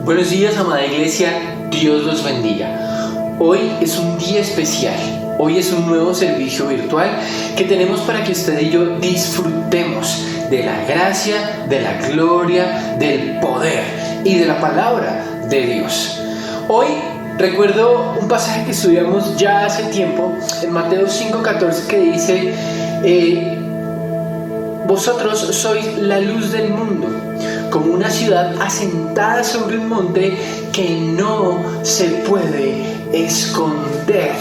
Buenos días, amada iglesia, Dios los bendiga. Hoy es un día especial, hoy es un nuevo servicio virtual que tenemos para que usted y yo disfrutemos de la gracia, de la gloria, del poder y de la palabra de Dios. Hoy recuerdo un pasaje que estudiamos ya hace tiempo, en Mateo 5:14, que dice: vosotros sois la luz del mundo, como una ciudad asentada sobre un monte que no se puede esconder.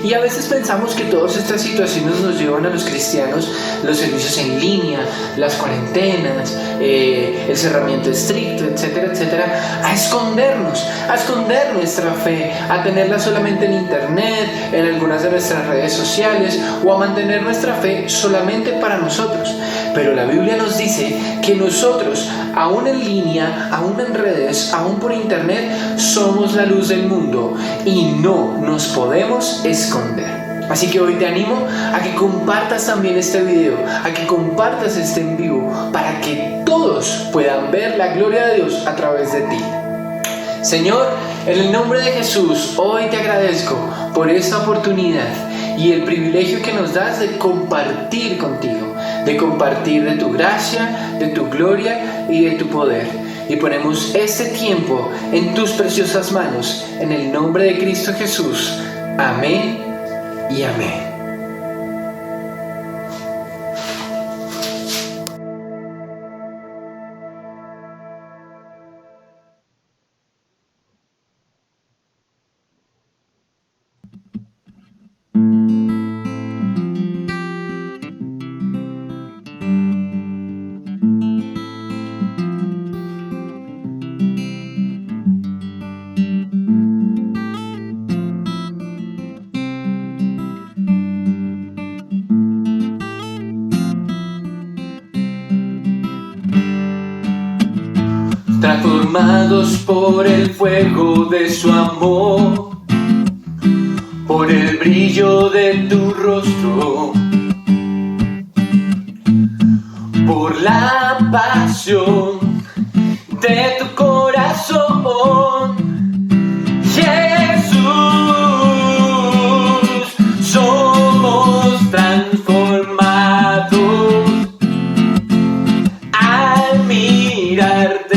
Y a veces pensamos que todas estas situaciones nos llevan a los cristianos, los servicios en línea, las cuarentenas, el cerramiento estricto, etcétera, etcétera, a esconder nuestra fe, a tenerla solamente en internet, en algunas de nuestras redes sociales, o a mantener nuestra fe solamente para nosotros. Pero la Biblia nos dice que nosotros, aún en línea, aún en redes, aún por internet, somos la luz del mundo y no nos podemos esconder. Así que hoy te animo a que compartas también este video, a que compartas este en vivo, para que todos puedan ver la gloria de Dios a través de ti. Señor, en el nombre de Jesús, hoy te agradezco por esta oportunidad y el privilegio que nos das de compartir contigo, de compartir de tu gracia, de tu gloria y de tu poder. Y ponemos este tiempo en tus preciosas manos, en el nombre de Cristo Jesús. Amén y amén. Transformados por el fuego de su amor, por el brillo de tu rostro, por la pasión de tu corazón, Jesús, somos transformados al mirarte.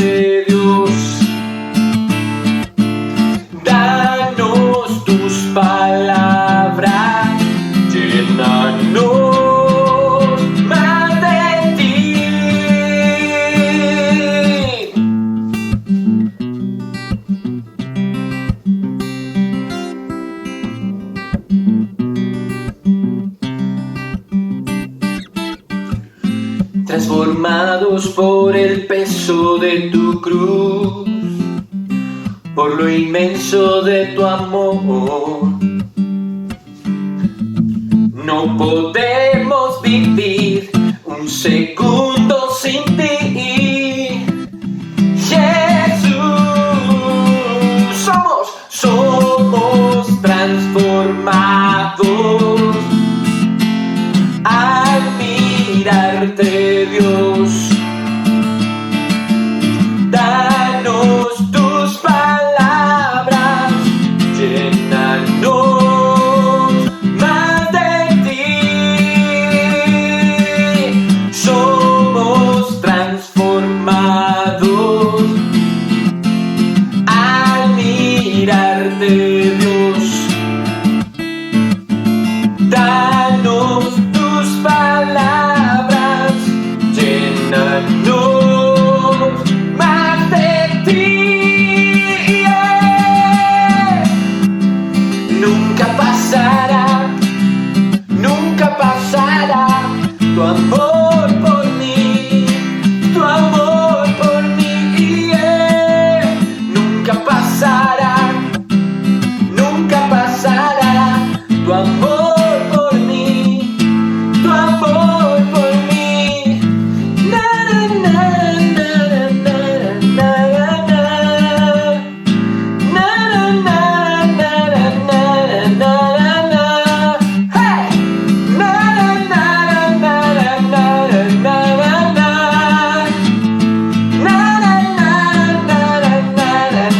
Palabras, llénanos más de ti. Transformados por el peso de tu cruz, por lo inmenso de tu amor, no podemos vivir un segundo sin ti. Jesús, somos transformados al mirarte, Dios. Danos tus palabras, llénanos más de ti. Somos transformados al mirarte, Dios. Danos tus palabras, llénanos más de ti. Nunca pasará tu amor por mí, tu amor por mí. Nunca pasará tu amor por mí, tu amor por mí. Na, na, na, na, na, na, na, na, na, na, na, na. Hey! Na, na, na, na, na, na, na, na. Na, na, na, na, na, na,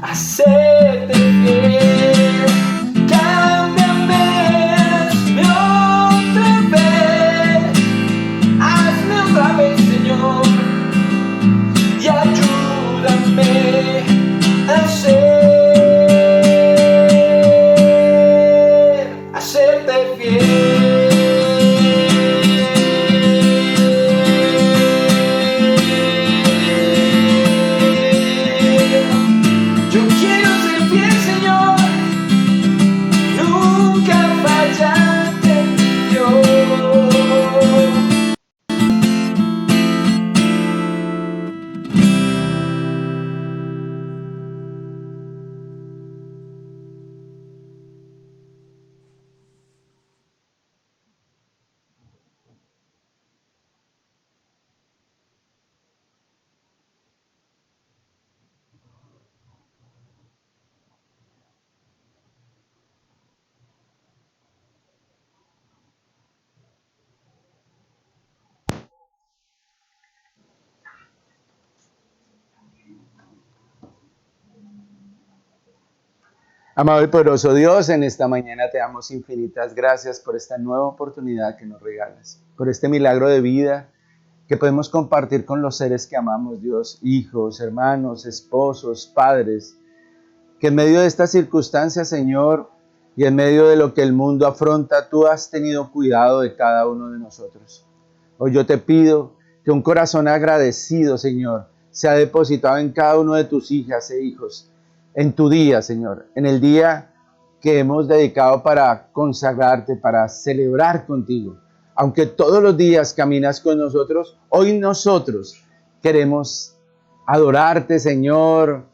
hacerte fiel. Cámbiame, hazme otra vez, hazme otra vez, Señor, y ayúdame a hacerte fiel. Yo quiero ser fiel, Señor, nunca fallarte, Dios. Amado y poderoso Dios, en esta mañana te damos infinitas gracias por esta nueva oportunidad que nos regalas, por este milagro de vida que podemos compartir con los seres que amamos, Dios, hijos, hermanos, esposos, padres, que en medio de estas circunstancias, Señor, y en medio de lo que el mundo afronta, tú has tenido cuidado de cada uno de nosotros. Hoy yo te pido que un corazón agradecido, Señor, sea depositado en cada uno de tus hijas e hijos, en tu día, Señor, en el día que hemos dedicado para consagrarte, para celebrar contigo. Aunque todos los días caminas con nosotros, hoy nosotros queremos adorarte, Señor,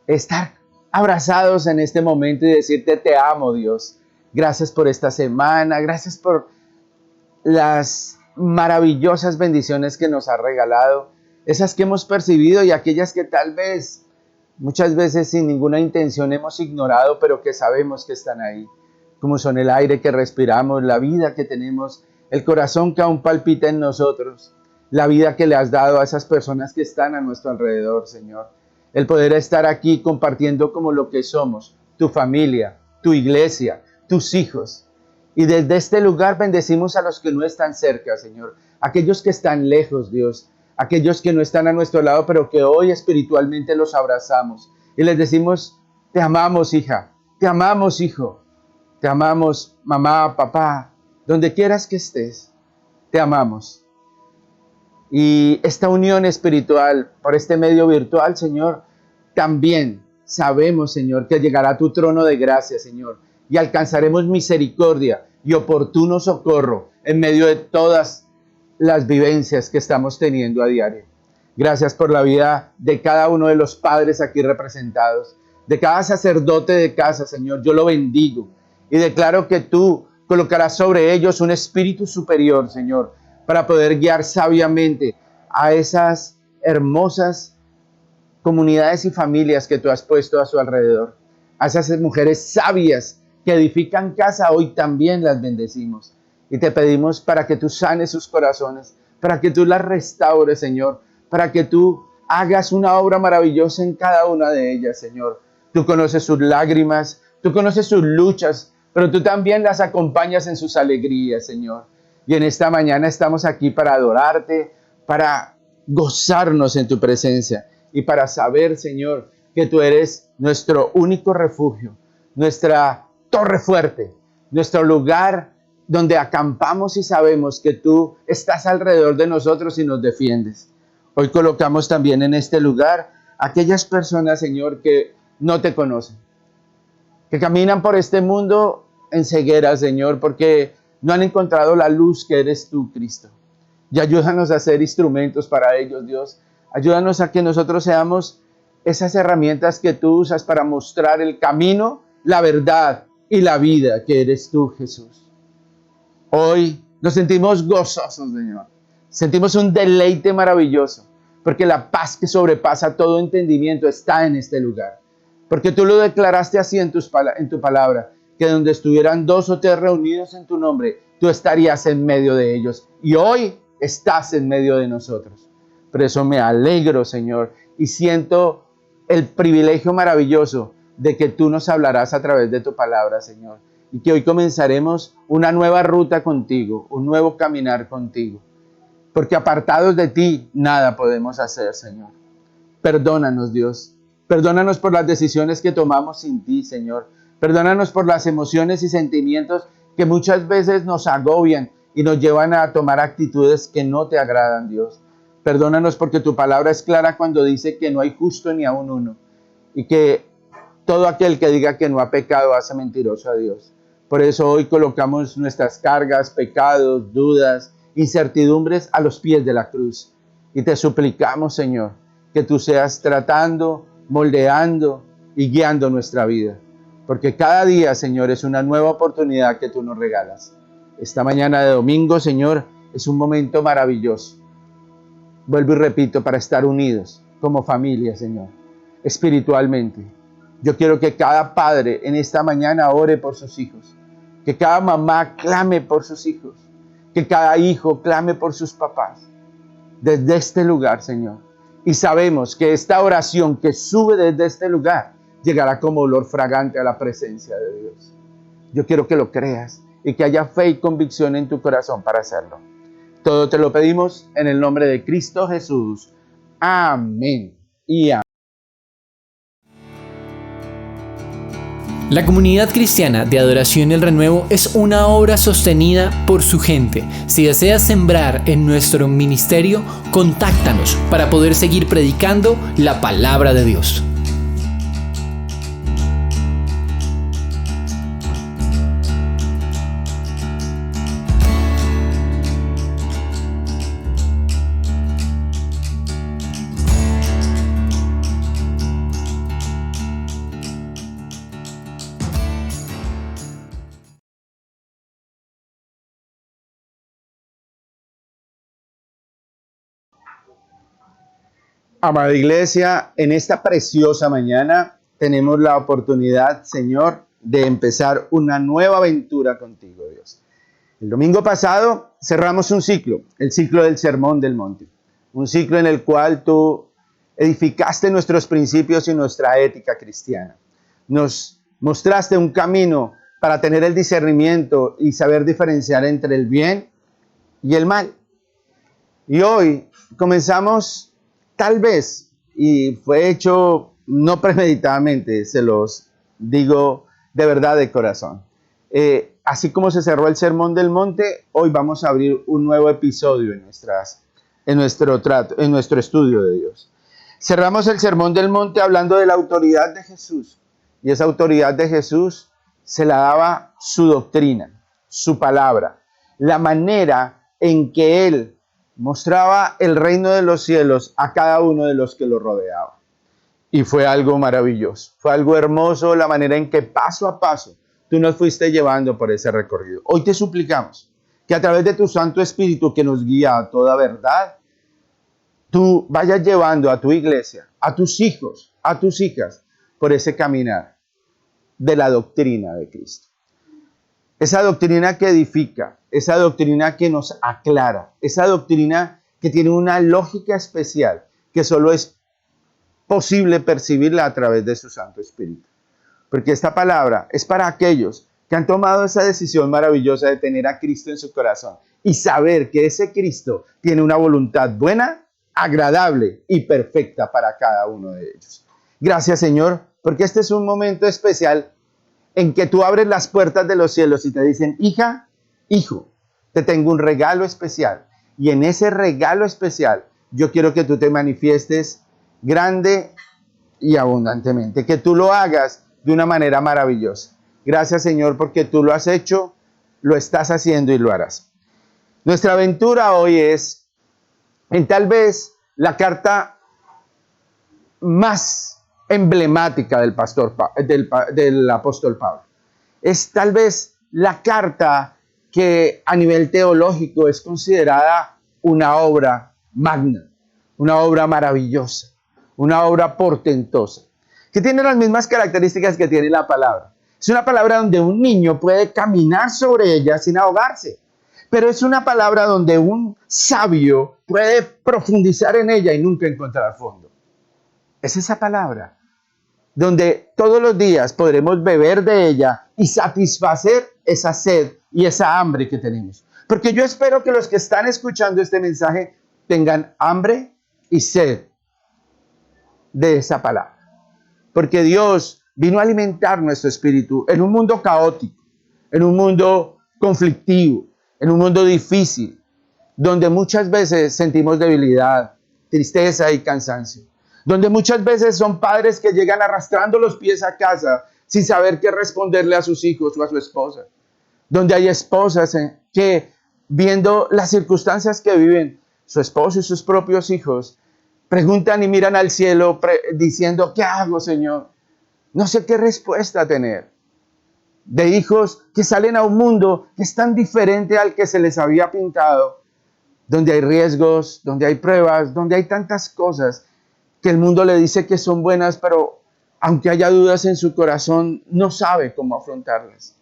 estar abrazados en este momento y decirte te amo, Dios. Gracias por esta semana, gracias por las maravillosas bendiciones que nos ha regalado, esas que hemos percibido y aquellas que tal vez muchas veces sin ninguna intención hemos ignorado, pero que sabemos que están ahí, como son el aire que respiramos, la vida que tenemos, el corazón que aún palpita en nosotros, la vida que le has dado a esas personas que están a nuestro alrededor, Señor. El poder estar aquí compartiendo como lo que somos, tu familia, tu iglesia, tus hijos. Y desde este lugar bendecimos a los que no están cerca, Señor, aquellos que están lejos, Dios, aquellos que no están a nuestro lado, pero que hoy espiritualmente los abrazamos y les decimos, te amamos, hija, te amamos, hijo, te amamos, mamá, papá, donde quieras que estés, te amamos. Y esta unión espiritual por este medio virtual, Señor, también sabemos, Señor, que llegará a tu trono de gracia, Señor, y alcanzaremos misericordia y oportuno socorro en medio de todas las vivencias que estamos teniendo a diario. Gracias por la vida de cada uno de los padres aquí representados, de cada sacerdote de casa, Señor. Yo lo bendigo y declaro que tú colocarás sobre ellos un espíritu superior, Señor, para poder guiar sabiamente a esas hermosas comunidades y familias que tú has puesto a su alrededor. A esas mujeres sabias que edifican casa, hoy también las bendecimos. Y te pedimos para que tú sanes sus corazones, para que tú las restaures, Señor, para que tú hagas una obra maravillosa en cada una de ellas, Señor. Tú conoces sus lágrimas, tú conoces sus luchas, pero tú también las acompañas en sus alegrías, Señor. Y en esta mañana estamos aquí para adorarte, para gozarnos en tu presencia y para saber, Señor, que tú eres nuestro único refugio, nuestra torre fuerte, nuestro lugar donde acampamos y sabemos que tú estás alrededor de nosotros y nos defiendes. Hoy colocamos también en este lugar aquellas personas, Señor, que no te conocen, que caminan por este mundo en ceguera, Señor, porque no han encontrado la luz que eres tú, Cristo. Y ayúdanos a ser instrumentos para ellos, Dios. Ayúdanos a que nosotros seamos esas herramientas que tú usas para mostrar el camino, la verdad y la vida que eres tú, Jesús. Hoy nos sentimos gozosos, Señor. Sentimos un deleite maravilloso, porque la paz que sobrepasa todo entendimiento está en este lugar. Porque tú lo declaraste así en tu palabra, que donde estuvieran 2 o 3 reunidos en tu nombre, tú estarías en medio de ellos. Y hoy estás en medio de nosotros. Por eso me alegro, Señor, y siento el privilegio maravilloso de que tú nos hablarás a través de tu palabra, Señor. Y que hoy comenzaremos una nueva ruta contigo, un nuevo caminar contigo. Porque apartados de ti, nada podemos hacer, Señor. Perdónanos, Dios. Perdónanos por las decisiones que tomamos sin ti, Señor. Perdónanos por las emociones y sentimientos que muchas veces nos agobian y nos llevan a tomar actitudes que no te agradan, Dios. Perdónanos porque tu palabra es clara cuando dice que no hay justo ni aun uno. Y que todo aquel que diga que no ha pecado hace mentiroso a Dios. Por eso hoy colocamos nuestras cargas, pecados, dudas, incertidumbres a los pies de la cruz. Y te suplicamos, Señor, que tú seas tratando, moldeando y guiando nuestra vida. Porque cada día, Señor, es una nueva oportunidad que tú nos regalas. Esta mañana de domingo, Señor, es un momento maravilloso. Vuelvo y repito, para estar unidos como familia, Señor, espiritualmente. Yo quiero que cada padre en esta mañana ore por sus hijos. Que cada mamá clame por sus hijos. Que cada hijo clame por sus papás. Desde este lugar, Señor. Y sabemos que esta oración que sube desde este lugar llegará como olor fragante a la presencia de Dios. Yo quiero que lo creas y que haya fe y convicción en tu corazón para hacerlo. Todo te lo pedimos en el nombre de Cristo Jesús. Amén y amén. La comunidad cristiana de Adoración El Renuevo es una obra sostenida por su gente. Si deseas sembrar en nuestro ministerio, contáctanos para poder seguir predicando la palabra de Dios. Amada iglesia, en esta preciosa mañana tenemos la oportunidad, Señor, de empezar una nueva aventura contigo, Dios. El domingo pasado cerramos un ciclo, el ciclo del Sermón del Monte, un ciclo en el cual tú edificaste nuestros principios y nuestra ética cristiana. Nos mostraste un camino para tener el discernimiento y saber diferenciar entre el bien y el mal. Y hoy comenzamos, tal vez, y fue hecho no premeditadamente, se los digo de verdad de corazón. Así como se cerró el Sermón del Monte, hoy vamos a abrir un nuevo episodio en nuestro estudio de Dios. Cerramos el Sermón del Monte hablando de la autoridad de Jesús. Y esa autoridad de Jesús se la daba su doctrina, su palabra, la manera en que Él mostraba el reino de los cielos a cada uno de los que lo rodeaban. Y fue algo maravilloso, fue algo hermoso la manera en que paso a paso tú nos fuiste llevando por ese recorrido. Hoy te suplicamos que a través de tu Santo Espíritu que nos guía a toda verdad, tú vayas llevando a tu iglesia, a tus hijos, a tus hijas, por ese caminar de la doctrina de Cristo. Esa doctrina que edifica, esa doctrina que nos aclara, esa doctrina que tiene una lógica especial que solo es posible percibirla a través de su Santo Espíritu. Porque esta palabra es para aquellos que han tomado esa decisión maravillosa de tener a Cristo en su corazón y saber que ese Cristo tiene una voluntad buena, agradable y perfecta para cada uno de ellos. Gracias, Señor, porque este es un momento especial en que tú abres las puertas de los cielos y te dicen, hija, hijo, te tengo un regalo especial. Y en ese regalo especial, yo quiero que tú te manifiestes grande y abundantemente, que tú lo hagas de una manera maravillosa. Gracias, Señor, porque tú lo has hecho, lo estás haciendo y lo harás. Nuestra aventura hoy es en tal vez la carta más emblemática del apóstol Pablo. Es tal vez la carta que a nivel teológico es considerada una obra magna, una obra maravillosa, una obra portentosa, que tiene las mismas características que tiene la palabra. Es una palabra donde un niño puede caminar sobre ella sin ahogarse, pero es una palabra donde un sabio puede profundizar en ella y nunca encontrar fondo. Es esa palabra donde todos los días podremos beber de ella y satisfacer esa sed y esa hambre que tenemos. Porque yo espero que los que están escuchando este mensaje tengan hambre y sed de esa palabra. Porque Dios vino a alimentar nuestro espíritu en un mundo caótico, en un mundo conflictivo, en un mundo difícil, donde muchas veces sentimos debilidad, tristeza y cansancio. Donde muchas veces son padres que llegan arrastrando los pies a casa sin saber qué responderle a sus hijos o a su esposa. Donde hay esposas que, viendo las circunstancias que viven su esposo y sus propios hijos, preguntan y miran al cielo diciendo, ¿qué hago, Señor? No sé qué respuesta tener. De hijos que salen a un mundo que es tan diferente al que se les había pintado, donde hay riesgos, donde hay pruebas, donde hay tantas cosas que el mundo le dice que son buenas, pero aunque haya dudas en su corazón, no sabe cómo afrontarlas.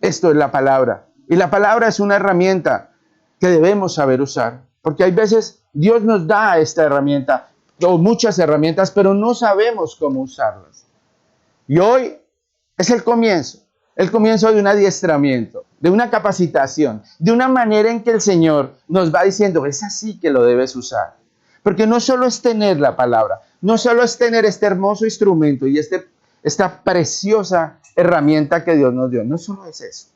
Esto es la palabra. Y la palabra es una herramienta que debemos saber usar. Porque hay veces Dios nos da esta herramienta, o muchas herramientas, pero no sabemos cómo usarlas. Y hoy es el comienzo de un adiestramiento, de una capacitación, de una manera en que el Señor nos va diciendo, es así que lo debes usar. Porque no solo es tener la palabra, no solo es tener este hermoso instrumento y esta preciosa herramienta que Dios nos dio, no solo es eso,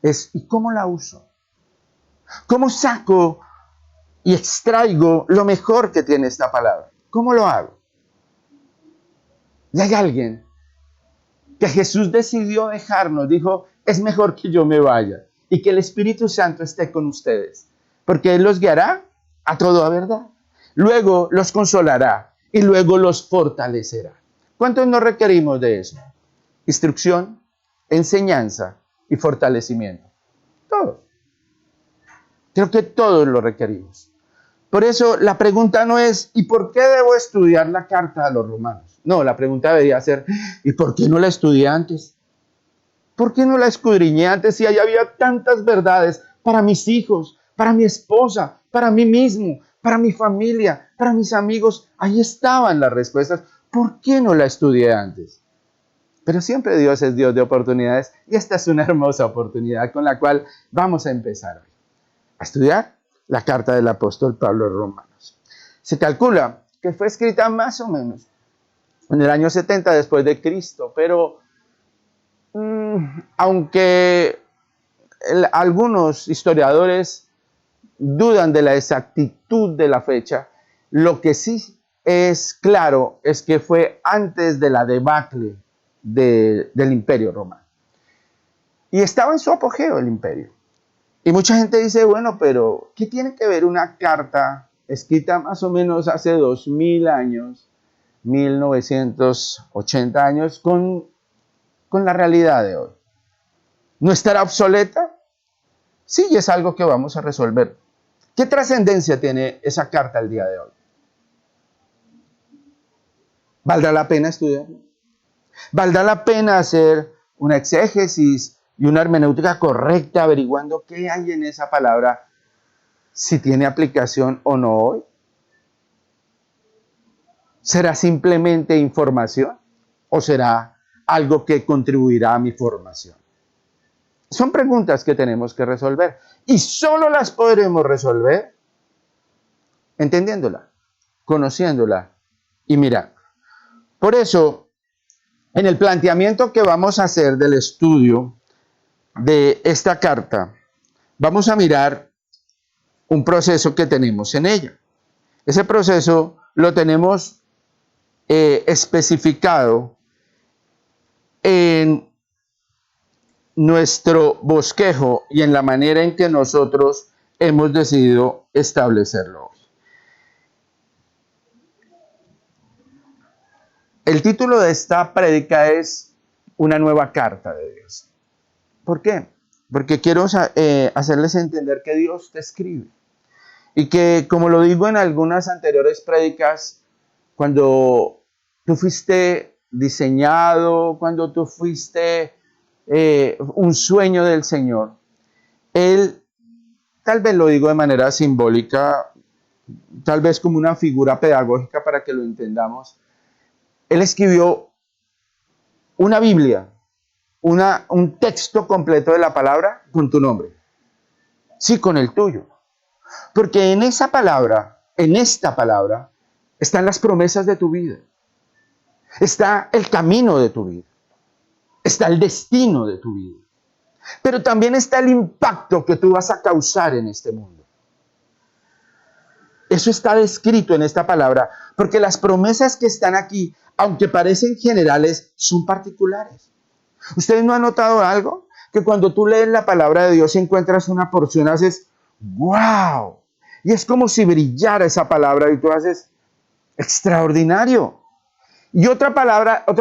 es ¿y cómo la uso? ¿Cómo saco y extraigo lo mejor que tiene esta palabra? ¿Cómo lo hago? Y hay alguien que Jesús decidió dejarnos, dijo, es mejor que yo me vaya y que el Espíritu Santo esté con ustedes, porque Él los guiará a toda verdad. Luego los consolará y luego los fortalecerá. ¿Cuántos nos requerimos de eso? Instrucción, enseñanza y fortalecimiento. Todos. Creo que todos lo requerimos. Por eso la pregunta no es, ¿y por qué debo estudiar la carta a los romanos? No, la pregunta debería ser, ¿y por qué no la estudié antes? ¿Por qué no la escudriñé antes si ahí había tantas verdades para mis hijos, para mi esposa, para mí mismo, para mi familia, para mis amigos? Ahí estaban las respuestas. ¿Por qué no la estudié antes? Pero siempre Dios es Dios de oportunidades y esta es una hermosa oportunidad con la cual vamos a empezar hoy a estudiar la carta del apóstol Pablo a los Romanos. Se calcula que fue escrita más o menos en el año 70 después de Cristo, pero aunque algunos historiadores dudan de la exactitud de la fecha, lo que sí es claro es que fue antes de la debacle del Imperio Romano. Y estaba en su apogeo el imperio. Y mucha gente dice, bueno, pero ¿qué tiene que ver una carta escrita más o menos hace 2000 años, 1980 años, con la realidad de hoy? ¿No estará obsoleta? Sí, es algo que vamos a resolver. ¿Qué trascendencia tiene esa carta el día de hoy? ¿Valdrá la pena estudiarla? ¿Valdrá la pena hacer una exégesis y una hermenéutica correcta averiguando qué hay en esa palabra, si tiene aplicación o no hoy? ¿Será simplemente información o será algo que contribuirá a mi formación? Son preguntas que tenemos que resolver y solo las podremos resolver entendiéndola, conociéndola y mirando. Por eso, en el planteamiento que vamos a hacer del estudio de esta carta, vamos a mirar un proceso que tenemos en ella. Ese proceso lo tenemos especificado en nuestro bosquejo y en la manera en que nosotros hemos decidido establecerlo. El título de esta prédica es Una nueva carta de Dios. ¿Por qué? Porque quiero hacerles entender que Dios te escribe. Y que, como lo digo en algunas anteriores prédicas, cuando tú fuiste diseñado, cuando tú fuiste un sueño del Señor, Él, tal vez lo digo de manera simbólica, tal vez como una figura pedagógica para que lo entendamos, Él escribió una Biblia, un texto completo de la palabra con tu nombre. Sí, con el tuyo. Porque en esa palabra, en esta palabra, están las promesas de tu vida. Está el camino de tu vida. Está el destino de tu vida. Pero también está el impacto que tú vas a causar en este mundo. Eso está descrito en esta palabra, porque las promesas que están aquí, aunque parecen generales, son particulares. ¿Ustedes no han notado algo? Que cuando tú lees la palabra de Dios y encuentras una porción, haces ¡wow! Y es como si brillara esa palabra y tú haces extraordinario. Y otra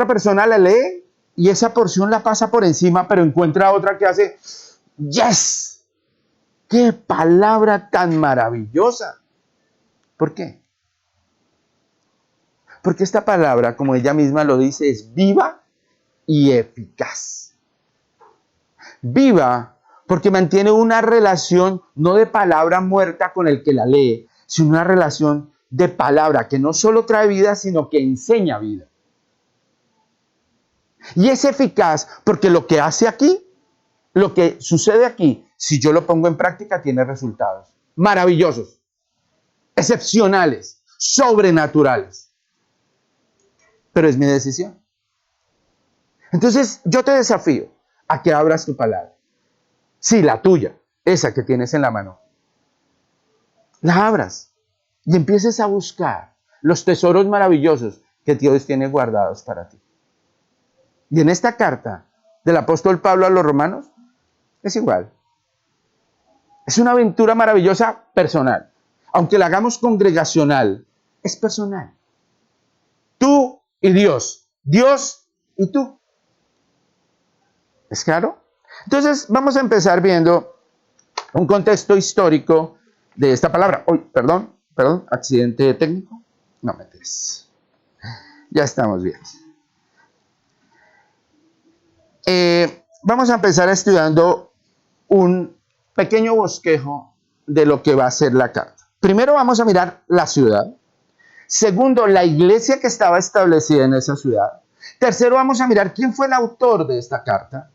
persona la lee y esa porción la pasa por encima, pero encuentra otra que hace ¡yes! ¡Qué palabra tan maravillosa! ¿Por qué? Porque esta palabra, como ella misma lo dice, es viva y eficaz. Viva porque mantiene una relación no de palabra muerta con el que la lee, sino una relación de palabra que no solo trae vida, sino que enseña vida. Y es eficaz porque lo que hace aquí, lo que sucede aquí, si yo lo pongo en práctica, tiene resultados maravillosos, excepcionales, sobrenaturales. Pero es mi decisión. Entonces, yo te desafío a que abras tu palabra. Sí, la tuya, esa que tienes en la mano. La abras y empieces a buscar los tesoros maravillosos que Dios tiene guardados para ti. Y en esta carta del apóstol Pablo a los romanos, es igual. Es una aventura maravillosa personal. Aunque la hagamos congregacional, es personal. Tú y Dios. Dios y tú. ¿Es claro? Entonces, vamos a empezar viendo un contexto histórico de esta palabra. Perdón, accidente técnico. No me des. Ya estamos bien. Vamos a empezar estudiando un pequeño bosquejo de lo que va a ser la carta. Primero vamos a mirar la ciudad. Segundo, la iglesia que estaba establecida en esa ciudad. Tercero, vamos a mirar quién fue el autor de esta carta.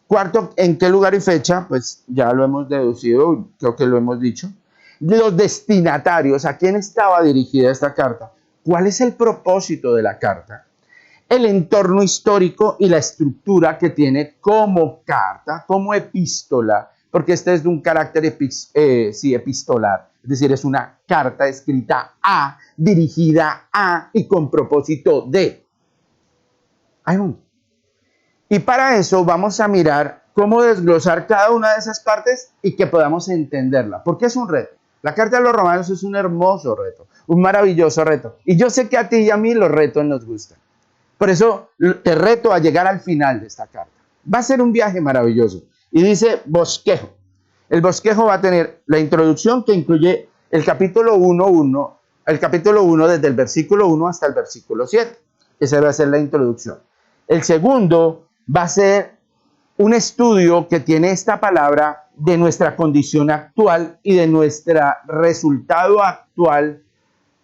Cuarto, en qué lugar y fecha, pues ya lo hemos deducido, creo que lo hemos dicho. Los destinatarios, a quién estaba dirigida esta carta. ¿Cuál es el propósito de la carta? El entorno histórico y la estructura que tiene como carta, como epístola, porque este es de un carácter epistolar, es decir, es una carta escrita a, dirigida a y con propósito de. Y para eso vamos a mirar cómo desglosar cada una de esas partes y que podamos entenderla, porque es un reto. La carta de los romanos es un hermoso reto, un maravilloso reto. Y yo sé que a ti y a mí los retos nos gustan. Por eso te reto a llegar al final de esta carta. Va a ser un viaje maravilloso. Y dice bosquejo. El bosquejo va a tener la introducción que incluye el capítulo 1 desde el versículo 1 hasta el versículo 7. Esa va a ser la introducción. El segundo va a ser un estudio que tiene esta palabra de nuestra condición actual y de nuestro resultado actual.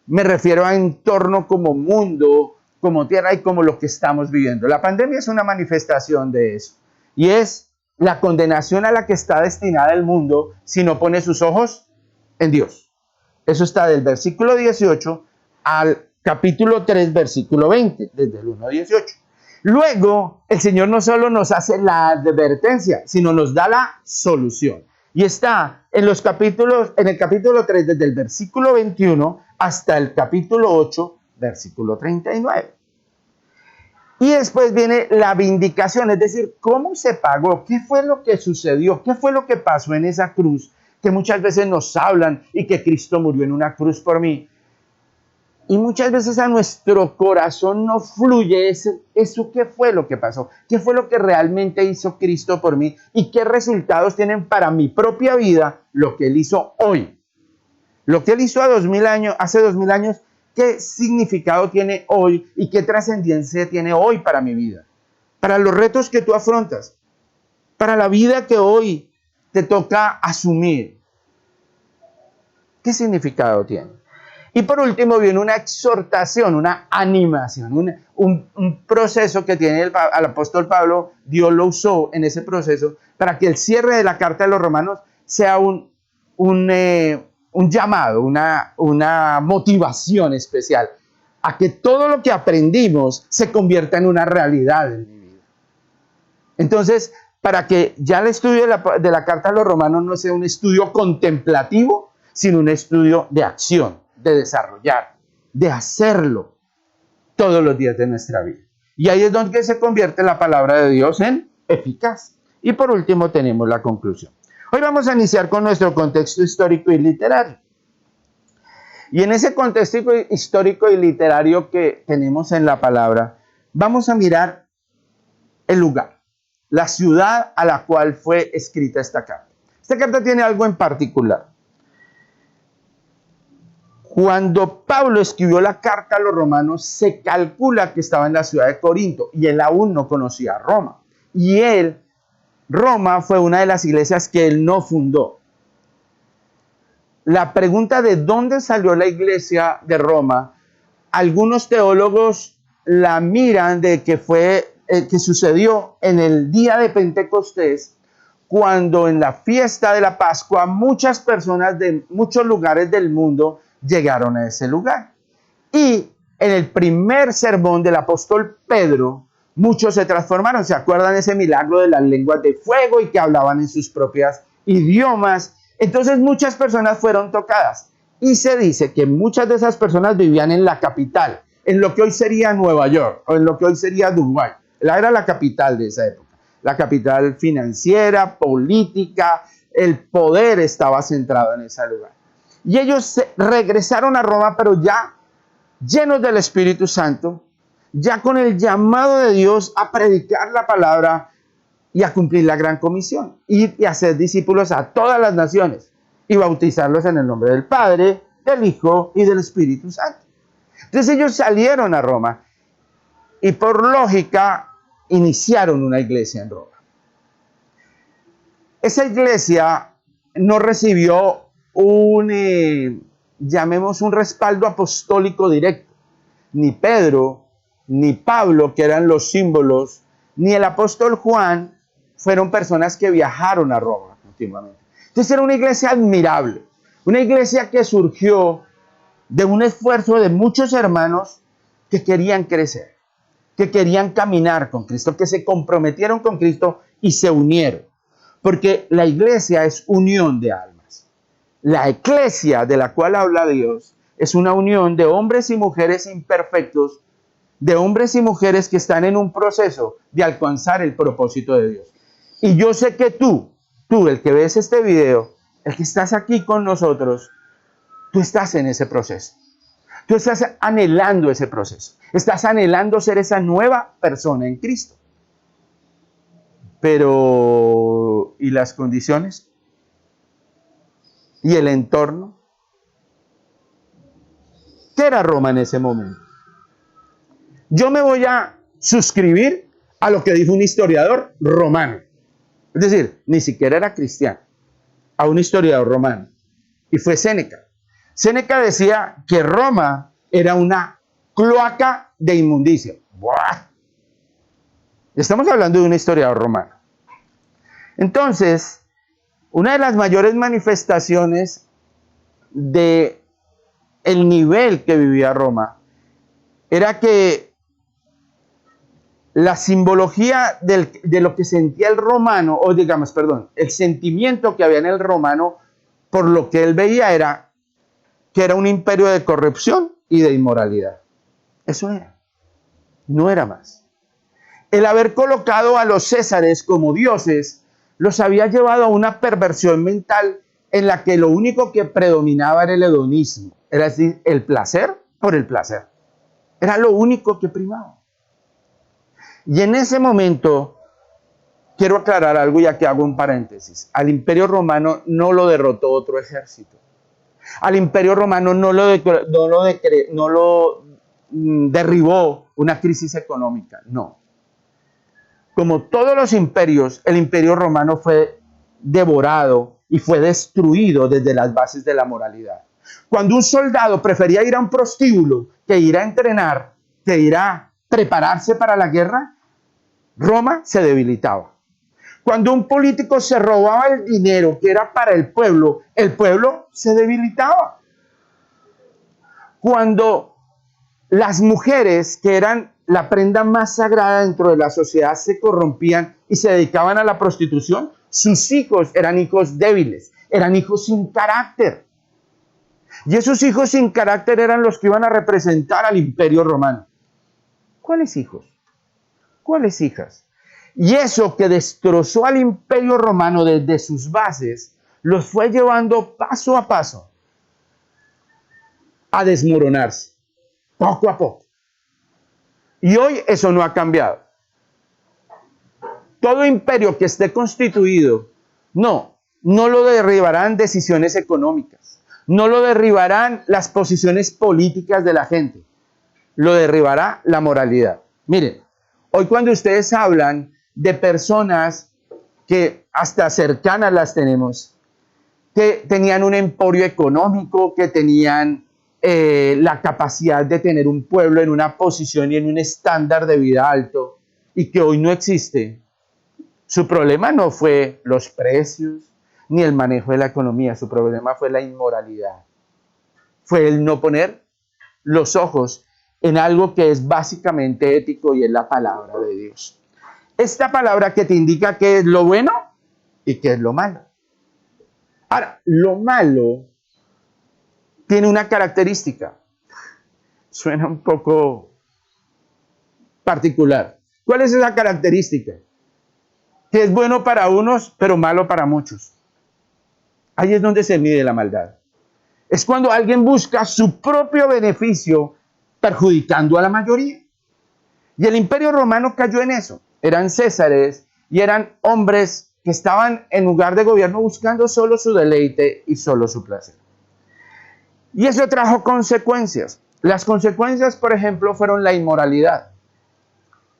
Me refiero a entorno como mundo, como tierra y como lo que estamos viviendo. La pandemia es una manifestación de eso. Y es la condenación a la que está destinada el mundo si no pone sus ojos en Dios. Eso está del versículo 18 al capítulo 3, versículo 20, desde el 1 a 18. Luego, el Señor no solo nos hace la advertencia, sino nos da la solución. Y está en el capítulo 3, desde el versículo 21 hasta el capítulo 8, versículo 39. Y después viene la vindicación, es decir, cómo se pagó, qué fue lo que sucedió, qué fue lo que pasó en esa cruz, que muchas veces nos hablan y que Cristo murió en una cruz por mí. Y muchas veces a nuestro corazón no fluye eso qué fue lo que pasó, qué fue lo que realmente hizo Cristo por mí y qué resultados tienen para mi propia vida lo que Él hizo hoy. Lo que Él hizo hace 2000 años, ¿qué significado tiene hoy y qué trascendencia tiene hoy para mi vida? Para los retos que tú afrontas, para la vida que hoy te toca asumir. ¿Qué significado tiene? Y por último viene una exhortación, una animación, un proceso que tiene el apóstol Pablo. Dios lo usó en ese proceso para que el cierre de la carta de los Romanos sea un llamado, una motivación especial a que todo lo que aprendimos se convierta en una realidad en mi vida. Entonces, para que ya el estudio de la carta a los Romanos no sea un estudio contemplativo, sino un estudio de acción, de desarrollar, de hacerlo todos los días de nuestra vida. Y ahí es donde se convierte la palabra de Dios en eficaz. Y por último tenemos la conclusión. Hoy vamos a iniciar con nuestro contexto histórico y literario. Y en ese contexto histórico y literario que tenemos en la palabra, vamos a mirar el lugar, la ciudad a la cual fue escrita esta carta. Esta carta tiene algo en particular. Cuando Pablo escribió la carta a los romanos, se calcula que estaba en la ciudad de Corinto y él aún no conocía Roma. Y Roma fue una de las iglesias que él no fundó. La pregunta de dónde salió la iglesia de Roma, algunos teólogos la miran de que que sucedió en el día de Pentecostés, cuando en la fiesta de la Pascua muchas personas de muchos lugares del mundo llegaron a ese lugar. Y en el primer sermón del apóstol Pedro, muchos se transformaron. ¿Se acuerdan ese milagro de las lenguas de fuego y que hablaban en sus propios idiomas? Entonces muchas personas fueron tocadas. Y se dice que muchas de esas personas vivían en la capital, en lo que hoy sería Nueva York o en lo que hoy sería Dubái. Era la capital de esa época. La capital financiera, política, el poder estaba centrado en ese lugar. Y ellos regresaron a Roma, pero ya llenos del Espíritu Santo, ya con el llamado de Dios a predicar la palabra y a cumplir la gran comisión, y hacer discípulos a todas las naciones y bautizarlos en el nombre del Padre, del Hijo y del Espíritu Santo. Entonces ellos salieron a Roma y por lógica iniciaron una iglesia en Roma. Esa iglesia no recibió llamemos un respaldo apostólico directo. Ni Pedro, ni Pablo, que eran los símbolos, ni el apóstol Juan fueron personas que viajaron a Roma continuamente. Entonces era una iglesia admirable, una iglesia que surgió de un esfuerzo de muchos hermanos que querían crecer, que querían caminar con Cristo, que se comprometieron con Cristo y se unieron. Porque la iglesia es unión de almas. La eclesia de la cual habla Dios es una unión de hombres y mujeres imperfectos, de hombres y mujeres que están en un proceso de alcanzar el propósito de Dios. Y yo sé que tú, el que ves este video, el que estás aquí con nosotros, tú estás en ese proceso. Tú estás anhelando ese proceso. Estás anhelando ser esa nueva persona en Cristo. Pero, ¿y las condiciones? ¿Y el entorno? ¿Qué era Roma en ese momento? Yo me voy a suscribir a lo que dijo un historiador romano. Es decir, ni siquiera era cristiano, a un historiador romano. Y fue Séneca. Séneca decía que Roma era una cloaca de inmundicia. ¡Buah! Estamos hablando de un historiador romano. Entonces, una de las mayores manifestaciones de el nivel que vivía Roma era que la simbología de lo que sentía el romano, o digamos, perdón, el sentimiento que había en el romano por lo que él veía era que era un imperio de corrupción y de inmoralidad. Eso era, no era más. El haber colocado a los césares como dioses los había llevado a una perversión mental en la que lo único que predominaba era el hedonismo, era decir, el placer por el placer. Era lo único que primaba. Y en ese momento, quiero aclarar algo ya que hago un paréntesis. Al Imperio Romano no lo derrotó otro ejército. Al Imperio Romano no lo derribó una crisis económica, no. Como todos los imperios, el Imperio Romano fue devorado y fue destruido desde las bases de la moralidad. Cuando un soldado prefería ir a un prostíbulo que ir a entrenar, que ir a prepararse para la guerra, Roma se debilitaba. Cuando un político se robaba el dinero que era para el pueblo se debilitaba. Cuando las mujeres, que eran la prenda más sagrada dentro de la sociedad, se corrompían y se dedicaban a la prostitución, sus hijos eran hijos débiles, eran hijos sin carácter. Y esos hijos sin carácter eran los que iban a representar al Imperio Romano. ¿Cuáles hijos? ¿Cuáles hijas? Y eso que destrozó al Imperio Romano desde sus bases, los fue llevando paso a paso a desmoronarse, poco a poco. Y hoy eso no ha cambiado. Todo imperio que esté constituido, no lo derribarán decisiones económicas, no lo derribarán las posiciones políticas de la gente, lo derribará la moralidad. Miren, hoy cuando ustedes hablan de personas que hasta cercanas las tenemos, que tenían un emporio económico, que tenían la capacidad de tener un pueblo en una posición y en un estándar de vida alto, y que hoy no existe, su problema no fue los precios ni el manejo de la economía, su problema fue la inmoralidad. Fue el no poner los ojos en algo que es básicamente ético y es la palabra de Dios. Esta palabra que te indica qué es lo bueno y qué es lo malo. Ahora, lo malo tiene una característica. Suena un poco particular. ¿Cuál es esa característica? Que es bueno para unos, pero malo para muchos. Ahí es donde se mide la maldad. Es cuando alguien busca su propio beneficio perjudicando a la mayoría. Y el Imperio Romano cayó en eso. Eran césares y eran hombres que estaban en lugar de gobierno buscando solo su deleite y solo su placer. Y eso trajo consecuencias. Las consecuencias, por ejemplo, fueron la inmoralidad.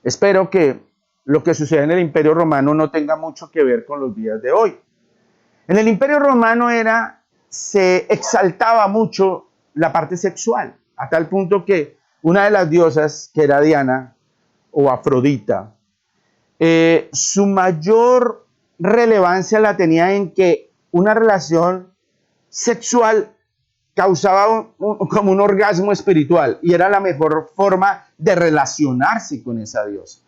Espero que lo que sucede en el Imperio Romano no tenga mucho que ver con los días de hoy. En el Imperio Romano se exaltaba mucho la parte sexual, a tal punto que una de las diosas, que era Diana o Afrodita, su mayor relevancia la tenía en que una relación sexual causaba como un orgasmo espiritual y era la mejor forma de relacionarse con esa diosa.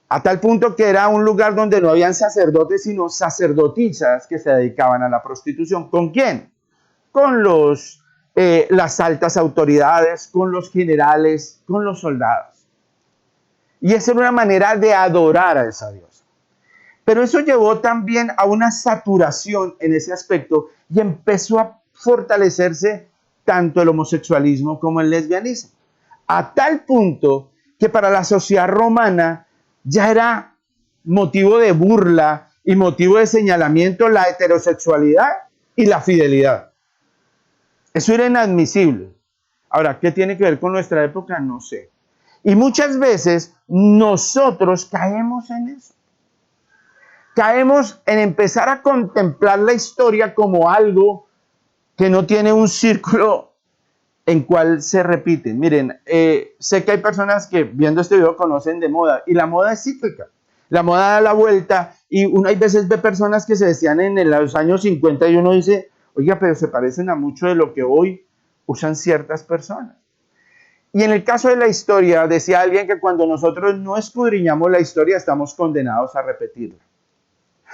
A tal punto que era un lugar donde no habían sacerdotes, sino sacerdotisas que se dedicaban a la prostitución. ¿Con quién? Con las altas autoridades, con los generales, con los soldados. Y esa era una manera de adorar a esa diosa. Pero eso llevó también a una saturación en ese aspecto y empezó a fortalecerse tanto el homosexualismo como el lesbianismo. A tal punto que para la sociedad romana ya era motivo de burla y motivo de señalamiento la heterosexualidad y la fidelidad. Eso era inadmisible. Ahora, ¿qué tiene que ver con nuestra época? No sé. Y muchas veces nosotros caemos en eso. Caemos en empezar a contemplar la historia como algo que no tiene un círculo en cual se repiten. Miren, sé que hay personas que viendo este video conocen de moda y la moda es cíclica. La moda da la vuelta y uno hay veces ve personas que se decían en los años 50 y uno dice, oiga, pero se parecen a mucho de lo que hoy usan ciertas personas. Y en el caso de la historia, decía alguien que cuando nosotros no escudriñamos la historia estamos condenados a repetirla.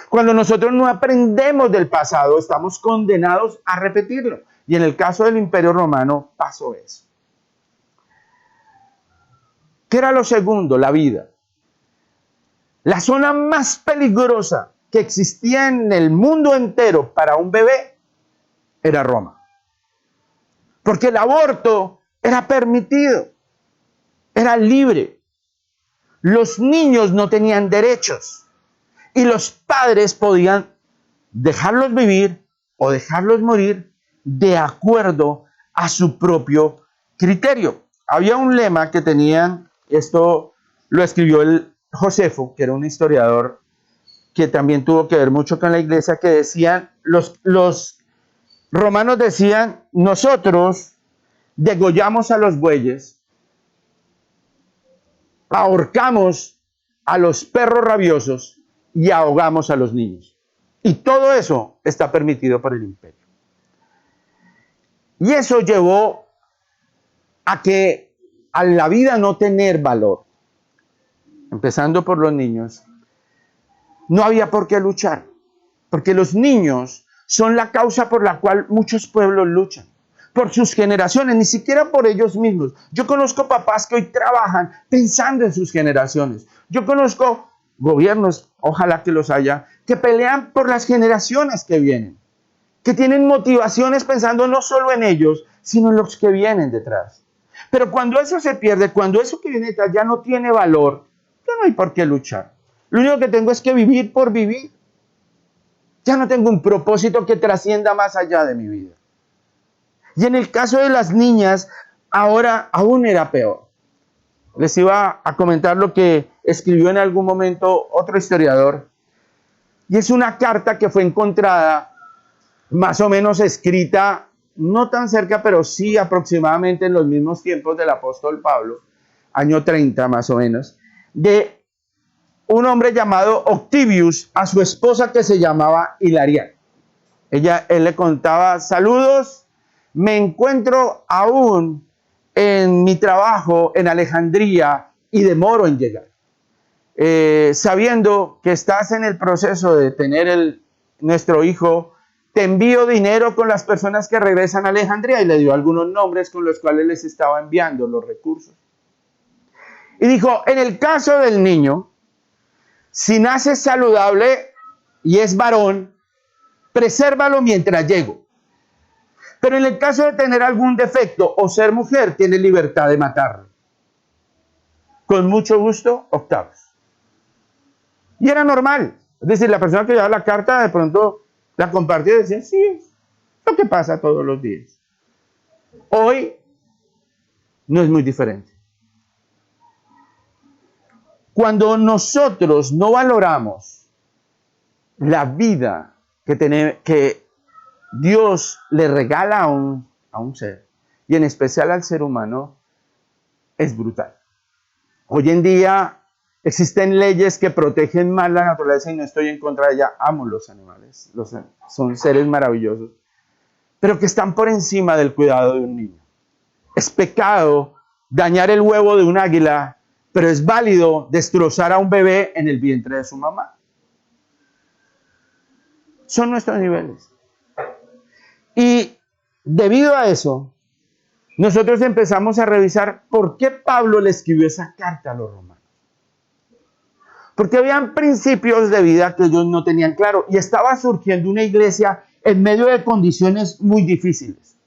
Cuando nosotros no aprendemos del pasado, estamos condenados a repetirlo. Y en el caso del Imperio Romano pasó eso. ¿Qué era lo segundo? La vida. La zona más peligrosa que existía en el mundo entero para un bebé era Roma. Porque el aborto era permitido, era libre. Los niños no tenían derechos y los padres podían dejarlos vivir o dejarlos morir de acuerdo a su propio criterio. Había un lema que tenían, esto lo escribió el Josefo, que era un historiador que también tuvo que ver mucho con la iglesia, que decían los romanos decían, nosotros degollamos a los bueyes, ahorcamos a los perros rabiosos y ahogamos a los niños. Y todo eso está permitido por el imperio. Y eso llevó a que a la vida no tener valor, empezando por los niños, no había por qué luchar, porque los niños son la causa por la cual muchos pueblos luchan, por sus generaciones, ni siquiera por ellos mismos. Yo conozco papás que hoy trabajan pensando en sus generaciones. Yo conozco gobiernos, ojalá que los haya, que pelean por las generaciones que vienen, que tienen motivaciones pensando no solo en ellos, sino en los que vienen detrás. Pero cuando eso se pierde, cuando eso que viene detrás ya no tiene valor, ya no hay por qué luchar. Lo único que tengo es que vivir por vivir. Ya no tengo un propósito que trascienda más allá de mi vida. Y en el caso de las niñas, ahora aún era peor. Les iba a comentar lo que escribió en algún momento otro historiador. Y es una carta que fue encontrada más o menos escrita, no tan cerca, pero sí aproximadamente en los mismos tiempos del apóstol Pablo, año 30 más o menos, de un hombre llamado Octavius a su esposa que se llamaba Hilaria. Él le contaba, saludos, me encuentro aún en mi trabajo en Alejandría y demoro en llegar. Sabiendo que estás en el proceso de tener nuestro hijo, te envío dinero con las personas que regresan a Alejandría, y le dio algunos nombres con los cuales les estaba enviando los recursos. Y dijo, en el caso del niño, si nace saludable y es varón, presérvalo mientras llego. Pero en el caso de tener algún defecto o ser mujer, tiene libertad de matarlo. Con mucho gusto, Octavius. Y era normal. Es decir, la persona que llevaba la carta de pronto la compartía y decía, sí, es lo que pasa todos los días. Hoy no es muy diferente. Cuando nosotros no valoramos la vida que Dios le regala a un ser, y en especial al ser humano, es brutal. Hoy en día existen leyes que protegen más la naturaleza y no estoy en contra de ella. Amo los animales, son seres maravillosos, pero que están por encima del cuidado de un niño. Es pecado dañar el huevo de un águila, pero es válido destrozar a un bebé en el vientre de su mamá. Son nuestros niveles. Y debido a eso, nosotros empezamos a revisar por qué Pablo le escribió esa carta a los romanos. Porque habían principios de vida que ellos no tenían claro y estaba surgiendo una iglesia en medio de condiciones muy difíciles.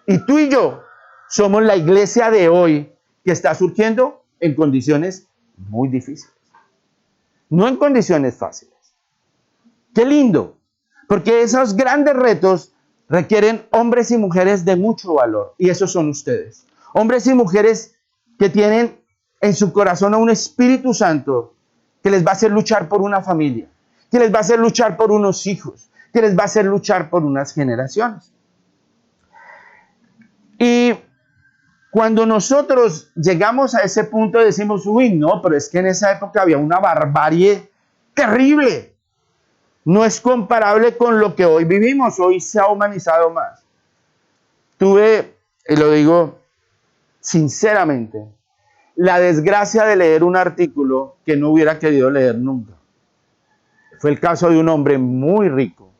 Y tú y yo somos la iglesia de hoy que está surgiendo en condiciones muy difíciles. No en condiciones fáciles. Qué lindo, porque esos grandes retos requieren hombres y mujeres de mucho valor, y esos son ustedes. Hombres y mujeres que tienen en su corazón a un Espíritu Santo que les va a hacer luchar por una familia, que les va a hacer luchar por unos hijos, que les va a hacer luchar por unas generaciones. Y cuando nosotros llegamos a ese punto decimos, uy, no, pero es que en esa época había una barbarie terrible. No es comparable con lo que hoy vivimos. Hoy se ha humanizado más. Tuve, y lo digo sinceramente, la desgracia de leer un artículo que no hubiera querido leer nunca. Fue el caso de un hombre muy rico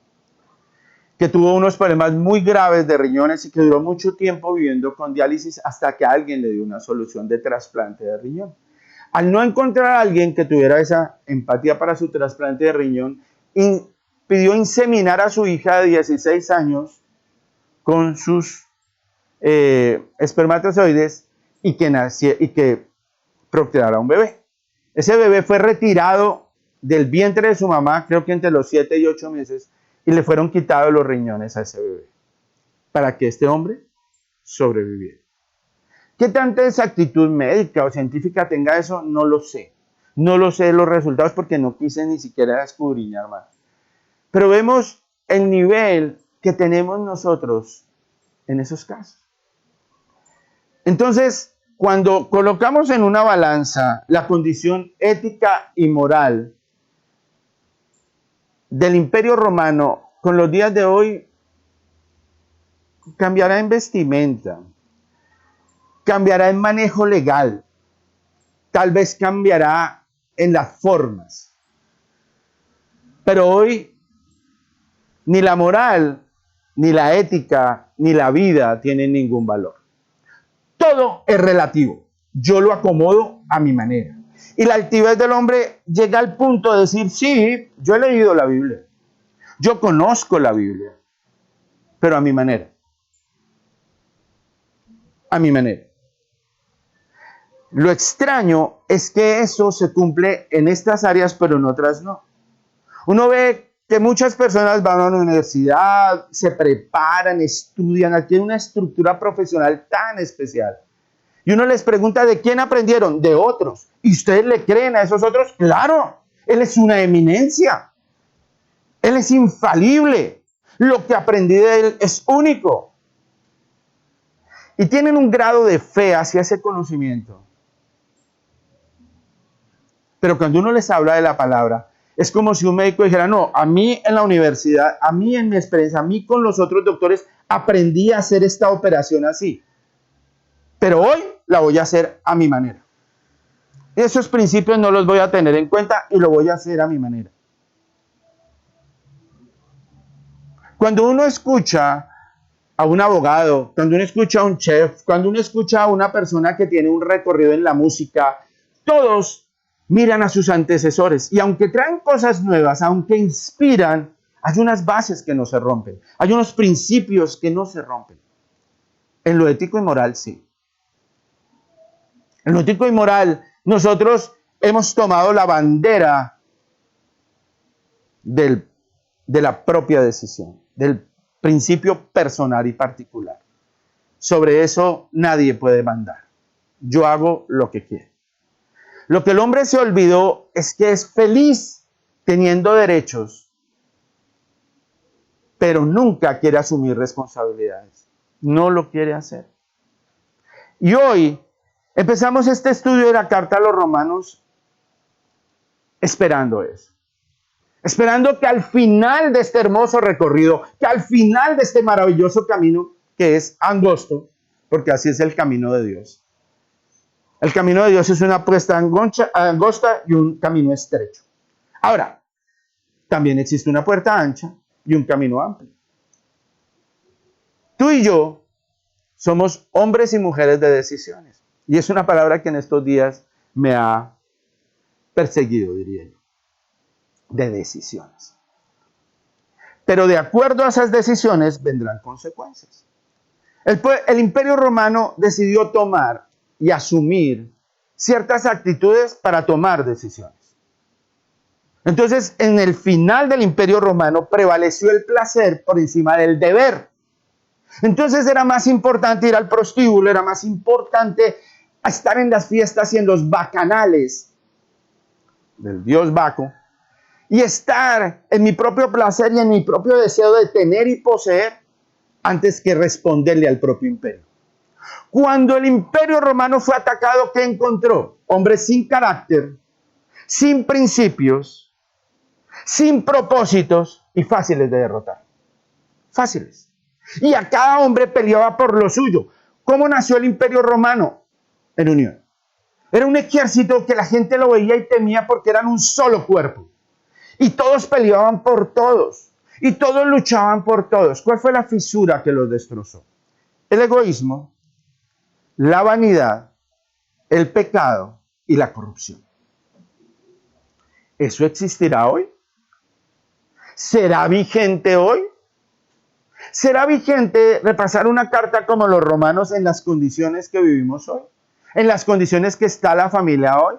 que tuvo unos problemas muy graves de riñones y que duró mucho tiempo viviendo con diálisis hasta que alguien le dio una solución de trasplante de riñón. Al no encontrar a alguien que tuviera esa empatía para su trasplante de riñón, pidió inseminar a su hija de 16 años con sus espermatozoides y que procreara un bebé. Ese bebé fue retirado del vientre de su mamá, creo que entre los 7 y 8 meses, y le fueron quitados los riñones a ese bebé para que este hombre sobreviviera. ¿Qué tanta exactitud médica o científica tenga eso? No lo sé. No lo sé los resultados porque no quise ni siquiera escudriñar más. Pero vemos el nivel que tenemos nosotros en esos casos. Entonces, cuando colocamos en una balanza la condición ética y moral del Imperio Romano con los días de hoy, cambiará en vestimenta, cambiará en manejo legal, tal vez cambiará en las formas. Pero hoy ni la moral, ni la ética, ni la vida tienen ningún valor. Todo es relativo. Yo lo acomodo a mi manera. Y la altivez del hombre llega al punto de decir, sí, yo he leído la Biblia. Yo conozco la Biblia. Pero a mi manera. A mi manera. Lo extraño es que eso se cumple en estas áreas, pero en otras no. Uno ve que muchas personas van a una universidad, se preparan, estudian, adquieren una estructura profesional tan especial. Y uno les pregunta, ¿de quién aprendieron? De otros. ¿Y ustedes le creen a esos otros? Claro, él es una eminencia. Él es infalible. Lo que aprendí de él es único. Y tienen un grado de fe hacia ese conocimiento. Pero cuando uno les habla de la palabra, es como si un médico dijera, no, a mí en la universidad, a mí en mi experiencia, a mí con los otros doctores, aprendí a hacer esta operación así. Pero hoy la voy a hacer a mi manera. Esos principios no los voy a tener en cuenta y lo voy a hacer a mi manera. Cuando uno escucha a un abogado, cuando uno escucha a un chef, cuando uno escucha a una persona que tiene un recorrido en la música, todos miran a sus antecesores y aunque traen cosas nuevas, aunque inspiran, hay unas bases que no se rompen, hay unos principios que no se rompen. En lo ético y moral, sí. En lo ético y moral, nosotros hemos tomado la bandera de la propia decisión, del principio personal y particular. Sobre eso nadie puede mandar. Yo hago lo que quiero. Lo que el hombre se olvidó es que es feliz teniendo derechos, pero nunca quiere asumir responsabilidades. No lo quiere hacer. Y hoy empezamos este estudio de la carta a los romanos esperando eso. Esperando que al final de este hermoso recorrido, que al final de este maravilloso camino, que es angosto, porque así es el camino de Dios. El camino de Dios es una apuesta angosta y un camino estrecho. Ahora, también existe una puerta ancha y un camino amplio. Tú y yo somos hombres y mujeres de decisiones. Y es una palabra que en estos días me ha perseguido, diría yo. De decisiones. Pero de acuerdo a esas decisiones vendrán consecuencias. El Imperio Romano decidió tomar y asumir ciertas actitudes para tomar decisiones. Entonces, en el final del Imperio Romano prevaleció el placer por encima del deber. Entonces era más importante ir al prostíbulo, era más importante estar en las fiestas y en los bacanales del dios Baco, y estar en mi propio placer y en mi propio deseo de tener y poseer antes que responderle al propio imperio. Cuando el Imperio Romano fue atacado, ¿qué encontró? Hombres sin carácter, sin principios, sin propósitos y fáciles de derrotar. Fáciles. Y a cada hombre peleaba por lo suyo. ¿Cómo nació el Imperio Romano? En unión. Era un ejército que la gente lo veía y temía porque eran un solo cuerpo. Y todos peleaban por todos. Y todos luchaban por todos. ¿Cuál fue la fisura que los destrozó? El egoísmo, la vanidad, el pecado y la corrupción. ¿Eso existirá hoy? ¿Será vigente hoy? ¿Será vigente repasar una carta como los romanos en las condiciones que vivimos hoy? ¿En las condiciones que está la familia hoy?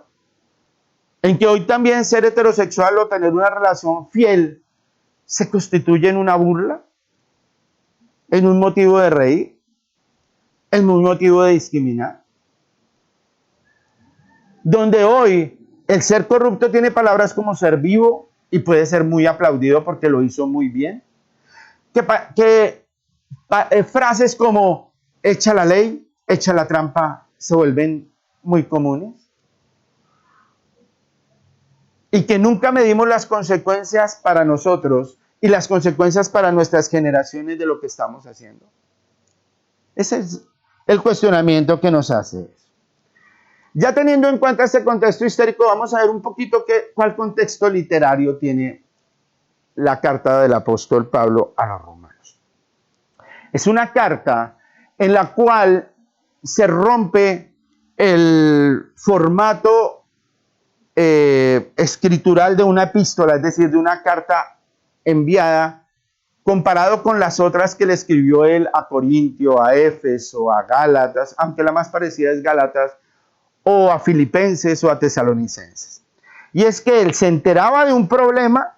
¿En que hoy también ser heterosexual o tener una relación fiel se constituye en una burla? ¿En un motivo de reír? ¿En un motivo de discriminar? Donde hoy el ser corrupto tiene palabras como ser vivo y puede ser muy aplaudido porque lo hizo muy bien. frases como echa la ley, echa la trampa se vuelven muy comunes. Y que nunca medimos las consecuencias para nosotros y las consecuencias para nuestras generaciones de lo que estamos haciendo. Ese es el cuestionamiento que nos hace. Ya teniendo en cuenta este contexto histórico, vamos a ver un poquito cuál contexto literario tiene la carta del apóstol Pablo a los romanos. Es una carta en la cual se rompe el formato escritural de una epístola, es decir, de una carta enviada, comparado con las otras que le escribió él a Corintio, a Éfeso, a Gálatas, aunque la más parecida es Gálatas, o a Filipenses o a Tesalonicenses. Y es que él se enteraba de un problema,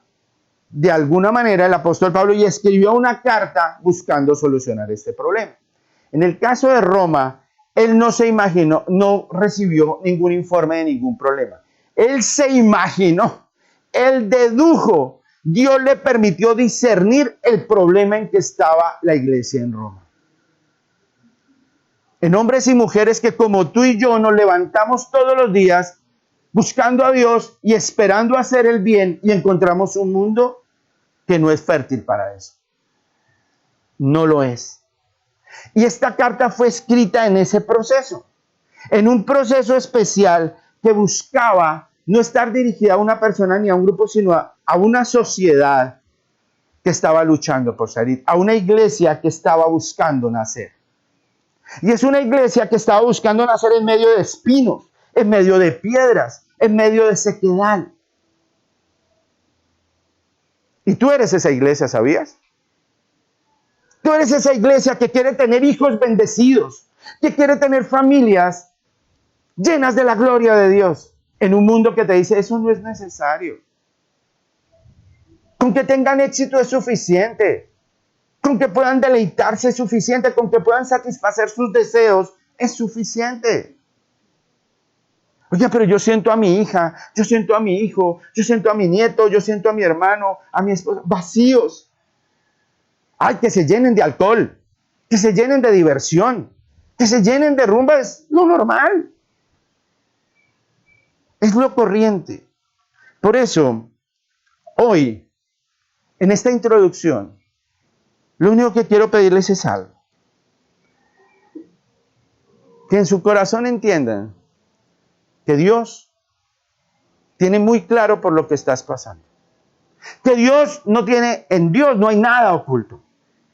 de alguna manera, el apóstol Pablo, y escribió una carta buscando solucionar este problema. En el caso de Roma, él no se imaginó, no recibió ningún informe de ningún problema. Él se imaginó, él dedujo, Dios le permitió discernir el problema en que estaba la iglesia en Roma. En hombres y mujeres que como tú y yo nos levantamos todos los días buscando a Dios y esperando hacer el bien y encontramos un mundo que no es fértil para eso. No lo es. Y esta carta fue escrita en ese proceso, en un proceso especial que buscaba no estar dirigida a una persona ni a un grupo, sino a una sociedad que estaba luchando por salir, a una iglesia que estaba buscando nacer. Y es una iglesia que estaba buscando nacer en medio de espinos, en medio de piedras, en medio de sequedad. Y tú eres esa iglesia, ¿sabías? Tú eres esa iglesia que quiere tener hijos bendecidos, que quiere tener familias llenas de la gloria de Dios, en un mundo que te dice, eso no es necesario. Con que tengan éxito es suficiente. Con que puedan deleitarse es suficiente. Con que puedan satisfacer sus deseos es suficiente. Oye, pero yo siento a mi hija, yo siento a mi hijo, yo siento a mi nieto, yo siento a mi hermano, a mi esposa, vacíos. Ay, que se llenen de alcohol, que se llenen de diversión, que se llenen de rumba, es lo normal. Es lo corriente. Por eso, hoy, en esta introducción, lo único que quiero pedirles es algo. Que en su corazón entiendan que Dios tiene muy claro por lo que estás pasando. Que en Dios no hay nada oculto.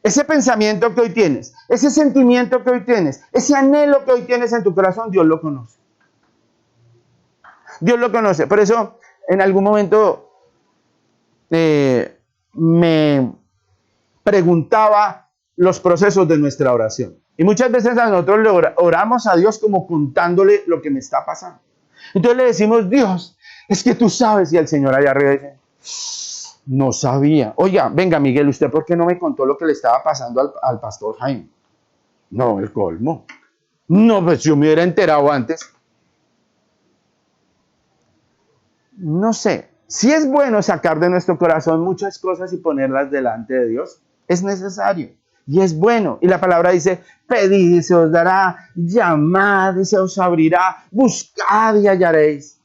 Ese pensamiento que hoy tienes, ese sentimiento que hoy tienes, ese anhelo que hoy tienes en tu corazón, Dios lo conoce. Dios lo conoce. Por eso, en algún momento me preguntaba los procesos de nuestra oración. Y muchas veces nosotros le oramos a Dios como contándole lo que me está pasando. Entonces le decimos, Dios, es que tú sabes. Y el Señor allá arriba dice, no sabía. Oiga, venga Miguel, ¿usted por qué no me contó lo que le estaba pasando al pastor Jaime? No, el colmo. No, pues yo me hubiera enterado antes. No sé, si es bueno sacar de nuestro corazón muchas cosas y ponerlas delante de Dios, es necesario y es bueno. Y la palabra dice, pedid y se os dará, llamad y se os abrirá, buscad y hallaréis.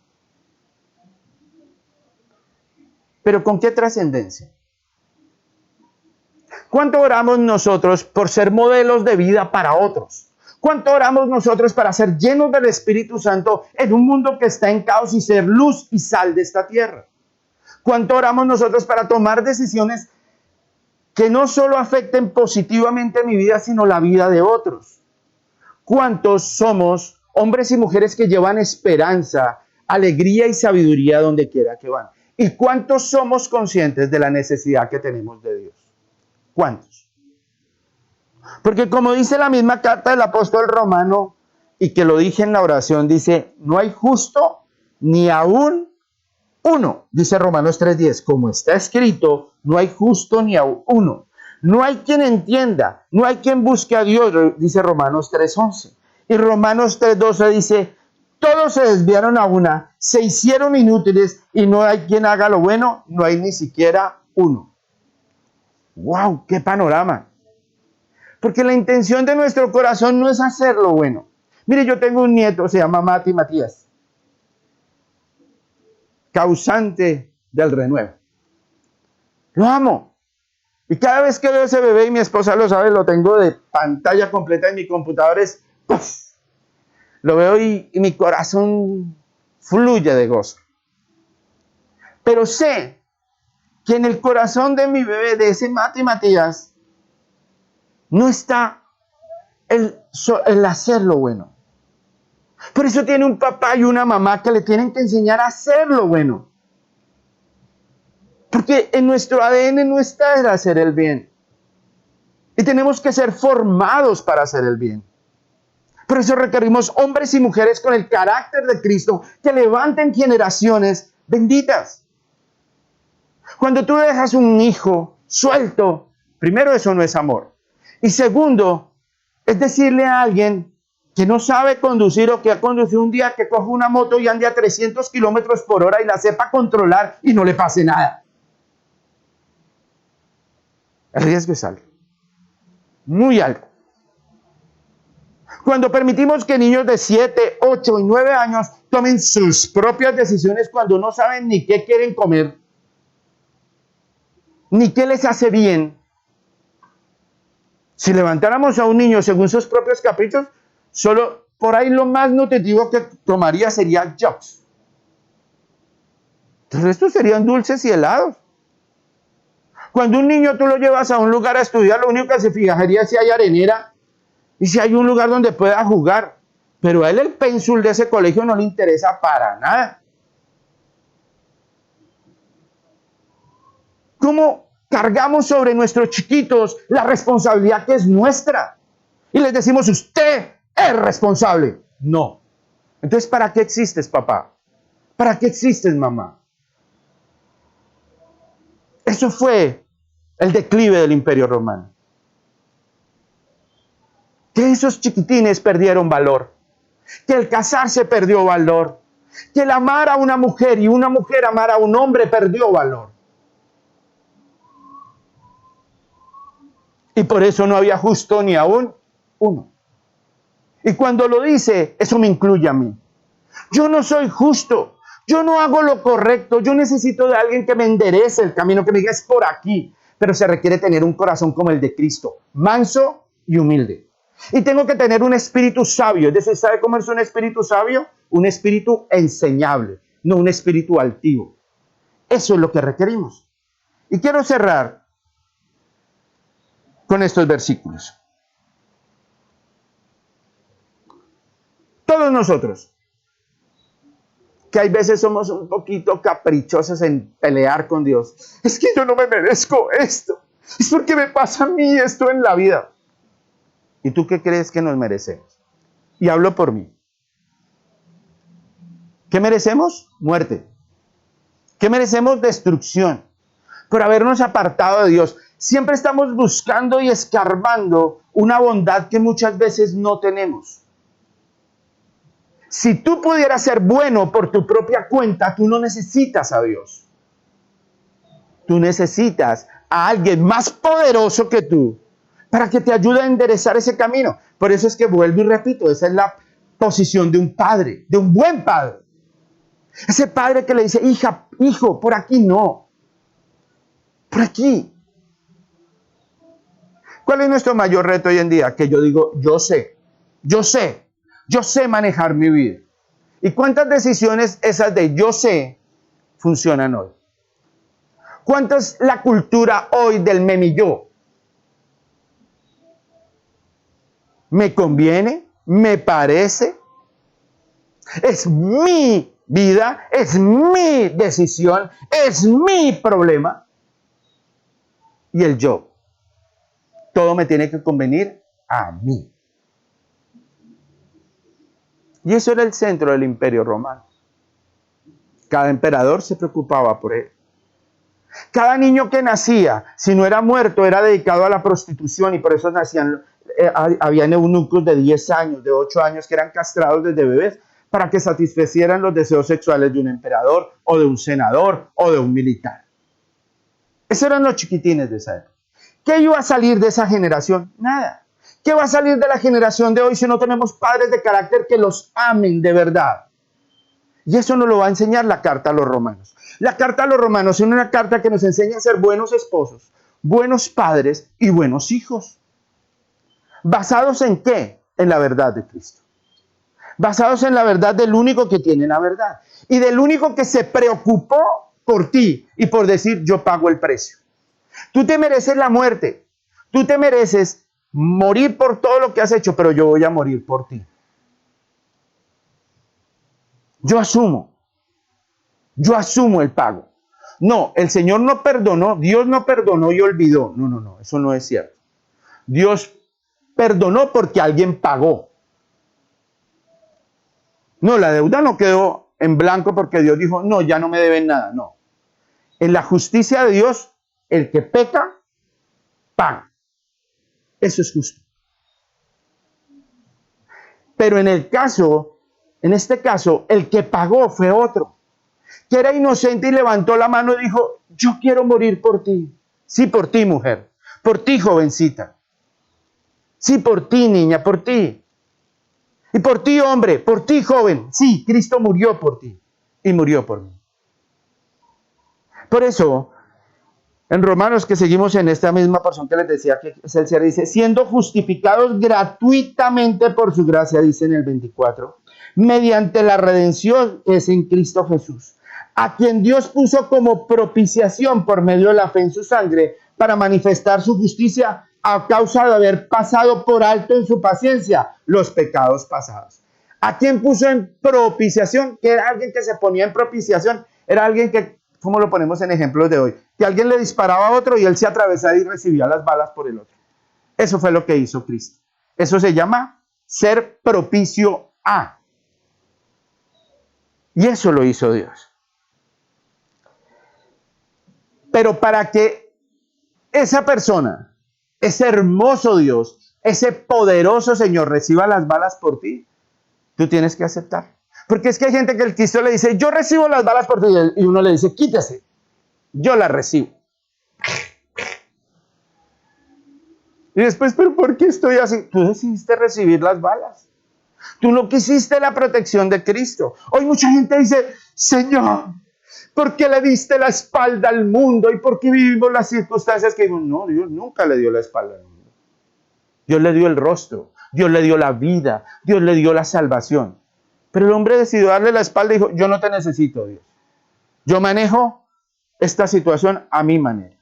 Pero ¿con qué trascendencia? ¿Cuánto oramos nosotros por ser modelos de vida para otros? ¿Cuánto oramos nosotros para ser llenos del Espíritu Santo en un mundo que está en caos y ser luz y sal de esta tierra? ¿Cuánto oramos nosotros para tomar decisiones que no solo afecten positivamente mi vida, sino la vida de otros? ¿Cuántos somos hombres y mujeres que llevan esperanza, alegría y sabiduría donde quiera que van? ¿Y cuántos somos conscientes de la necesidad que tenemos de Dios? ¿Cuántos? Porque como dice la misma carta del apóstol Romano, y que lo dije en la oración, dice, no hay justo ni aún uno. Dice Romanos 3:10, como está escrito, no hay justo ni aún uno. No hay quien entienda, no hay quien busque a Dios, dice Romanos 3:11. Y Romanos 3:12 dice, todos se desviaron a una, se hicieron inútiles y no hay quien haga lo bueno, no hay ni siquiera uno. ¡Wow! ¡Qué panorama! Porque la intención de nuestro corazón no es hacer lo bueno. Mire, yo tengo un nieto, se llama Mati Matías, causante del renuevo. Lo amo. Y cada vez que veo ese bebé, y mi esposa lo sabe, lo tengo de pantalla completa en mi computador, es ¡puf! Lo veo y mi corazón fluye de gozo. Pero sé que en el corazón de mi bebé, de ese Mati Matías, no está el hacer lo bueno. Por eso tiene un papá y una mamá que le tienen que enseñar a hacer lo bueno. Porque en nuestro ADN no está el hacer el bien. Y tenemos que ser formados para hacer el bien. Por eso requerimos hombres y mujeres con el carácter de Cristo que levanten generaciones benditas. Cuando tú dejas un hijo suelto, primero eso no es amor. Y segundo, es decirle a alguien que no sabe conducir o que ha conducido un día que coge una moto y ande a 300 kilómetros por hora y la sepa controlar y no le pase nada. El riesgo es alto, muy alto. Cuando permitimos que niños de 7, 8 y 9 años tomen sus propias decisiones cuando no saben ni qué quieren comer, ni qué les hace bien. Si levantáramos a un niño según sus propios caprichos, solo por ahí lo más nutritivo que tomaría sería jobs. El resto serían dulces y helados. Cuando un niño tú lo llevas a un lugar a estudiar, lo único que se fijaría es si hay arenera y si hay un lugar donde pueda jugar. Pero a él el pénsul de ese colegio no le interesa para nada. ¿Cómo cargamos sobre nuestros chiquitos la responsabilidad que es nuestra? Y les decimos, usted es responsable. No. Entonces, ¿para qué existes, papá? ¿Para qué existes, mamá? Eso fue el declive del Imperio Romano. Que esos chiquitines perdieron valor. Que el casarse perdió valor. Que el amar a una mujer y una mujer amar a un hombre perdió valor. Y por eso no había justo ni aún uno. Y cuando lo dice, eso me incluye a mí. Yo no soy justo. Yo no hago lo correcto. Yo necesito de alguien que me enderece el camino, que me diga es por aquí. Pero se requiere tener un corazón como el de Cristo, manso y humilde. Y tengo que tener un espíritu sabio. Es decir, ¿sabe cómo es un espíritu sabio? Un espíritu enseñable, no un espíritu altivo. Eso es lo que requerimos. Y quiero cerrar con estos versículos. Todos nosotros, que hay veces somos un poquito caprichosos en pelear con Dios. Es que yo no me merezco esto. Es porque me pasa a mí esto en la vida. ¿Y tú qué crees que nos merecemos? Y hablo por mí. ¿Qué merecemos? Muerte. ¿Qué merecemos? Destrucción. Por habernos apartado de Dios. Siempre estamos buscando y escarbando una bondad que muchas veces no tenemos. Si tú pudieras ser bueno por tu propia cuenta, tú no necesitas a Dios. Tú necesitas a alguien más poderoso que tú para que te ayude a enderezar ese camino. Por eso es que vuelvo y repito, esa es la posición de un padre, de un buen padre. Ese padre que le dice, hija, hijo, por aquí no. Por aquí. ¿Cuál es nuestro mayor reto hoy en día? Que yo digo, yo sé manejar mi vida. ¿Y cuántas decisiones esas de yo sé funcionan hoy? ¿Cuánto es la cultura hoy del memillo? ¿Me conviene? ¿Me parece? Es mi vida, es mi decisión, es mi problema. Y el yo. Todo me tiene que convenir a mí. Y eso era el centro del Imperio Romano. Cada emperador se preocupaba por él. Cada niño que nacía, si no era muerto, era dedicado a la prostitución y por eso habían eunucos de 10 años, de 8 años que eran castrados desde bebés para que satisfacieran los deseos sexuales de un emperador o de un senador o de un militar. Esos eran los chiquitines de esa época. ¿Qué iba a salir de esa generación? Nada. ¿Qué va a salir de la generación de hoy si no tenemos padres de carácter que los amen de verdad? Y eso nos lo va a enseñar la carta a los romanos. La carta a los romanos es una carta que nos enseña a ser buenos esposos, buenos padres y buenos hijos. ¿Basados en qué? En la verdad de Cristo. Basados en la verdad del único que tiene la verdad. Y del único que se preocupó por ti y por decir, yo pago el precio. Tú te mereces la muerte. Tú te mereces morir por todo lo que has hecho, pero yo voy a morir por ti. Yo asumo el pago. No, el Señor no perdonó, Dios no perdonó y olvidó. No, eso no es cierto. Dios perdonó porque alguien pagó. No, la deuda no quedó en blanco porque Dios dijo, no, ya no me deben nada. No. En la justicia de Dios, el que peca, paga. Eso es justo. Pero en este caso, el que pagó fue otro, que era inocente y levantó la mano y dijo, yo quiero morir por ti. Sí, por ti, mujer. Por ti, jovencita. Sí, por ti, niña, por ti. Y por ti, hombre, por ti, joven. Sí, Cristo murió por ti y murió por mí. Por eso, en Romanos, que seguimos en esta misma porción que les decía, que es el cierre, dice, siendo justificados gratuitamente por su gracia, dice en el 24, mediante la redención que es en Cristo Jesús, a quien Dios puso como propiciación por medio de la fe en su sangre, para manifestar su justicia a causa de haber pasado por alto en su paciencia los pecados pasados. ¿A quién puso en propiciación? Que era alguien que se ponía en propiciación, era alguien que, como lo ponemos en ejemplos de hoy, que alguien le disparaba a otro y él se atravesaba y recibía las balas por el otro. Eso fue lo que hizo Cristo. Eso se llama ser propicio a. Y eso lo hizo Dios. Pero para que esa persona, ese hermoso Dios, ese poderoso Señor reciba las balas por ti, tú tienes que aceptar. Porque es que hay gente que el Cristo le dice, yo recibo las balas por ti, y uno le dice, quítese, yo las recibo. Y después, ¿pero por qué estoy así? Tú decidiste recibir las balas. Tú no quisiste la protección de Cristo. Hoy mucha gente dice, Señor, ¿por qué le diste la espalda al mundo? ¿Y por qué vivimos las circunstancias que vivimos? No, Dios nunca le dio la espalda al mundo. Dios le dio el rostro, Dios le dio la vida, Dios le dio la salvación. Pero el hombre decidió darle la espalda y dijo, yo no te necesito, Dios. Yo manejo esta situación a mi manera.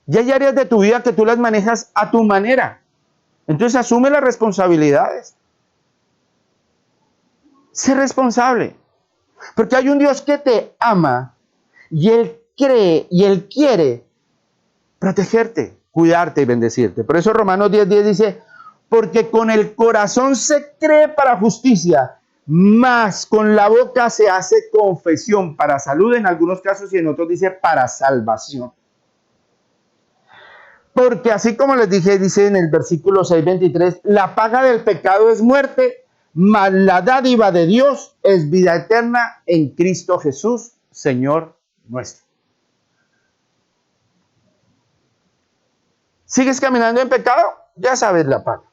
Y hay áreas de tu vida que tú las manejas a tu manera. Entonces asume las responsabilidades. Sé responsable. Porque hay un Dios que te ama y Él cree y Él quiere protegerte, cuidarte y bendecirte. Por eso Romanos 10:10 dice, porque con el corazón se cree para justicia, mas con la boca se hace confesión para salud en algunos casos y en otros dice para salvación. Porque así como les dije, dice en el versículo 6:23, la paga del pecado es muerte, mas la dádiva de Dios es vida eterna en Cristo Jesús, Señor nuestro. ¿Sigues caminando en pecado? Ya sabes la paga.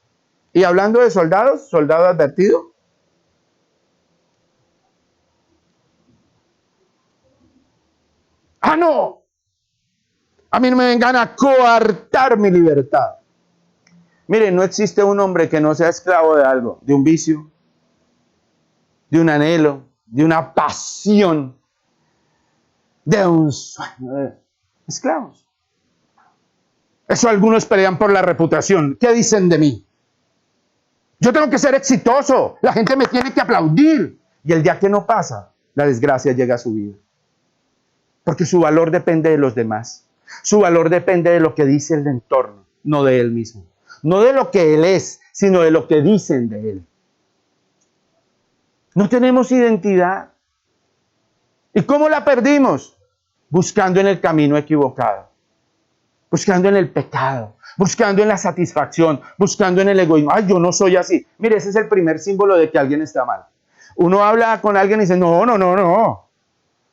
Y hablando de soldados, soldado advertido. ¡Ah, no! A mí no me vengan a coartar mi libertad. Miren, no existe un hombre que no sea esclavo de algo, de un vicio, de un anhelo, de una pasión, de un sueño. Esclavos. Eso algunos pelean por la reputación. ¿Qué dicen de mí? Yo tengo que ser exitoso. La gente me tiene que aplaudir. Y el día que no pasa, la desgracia llega a su vida. Porque su valor depende de los demás. Su valor depende de lo que dice el entorno, no de él mismo. No de lo que él es, sino de lo que dicen de él. No tenemos identidad. ¿Y cómo la perdimos? Buscando en el camino equivocado. Buscando en el pecado. Buscando en la satisfacción. Buscando en el egoísmo. Ay, yo no soy así. Mire, ese es el primer símbolo de que alguien está mal. Uno habla con alguien y dice, no.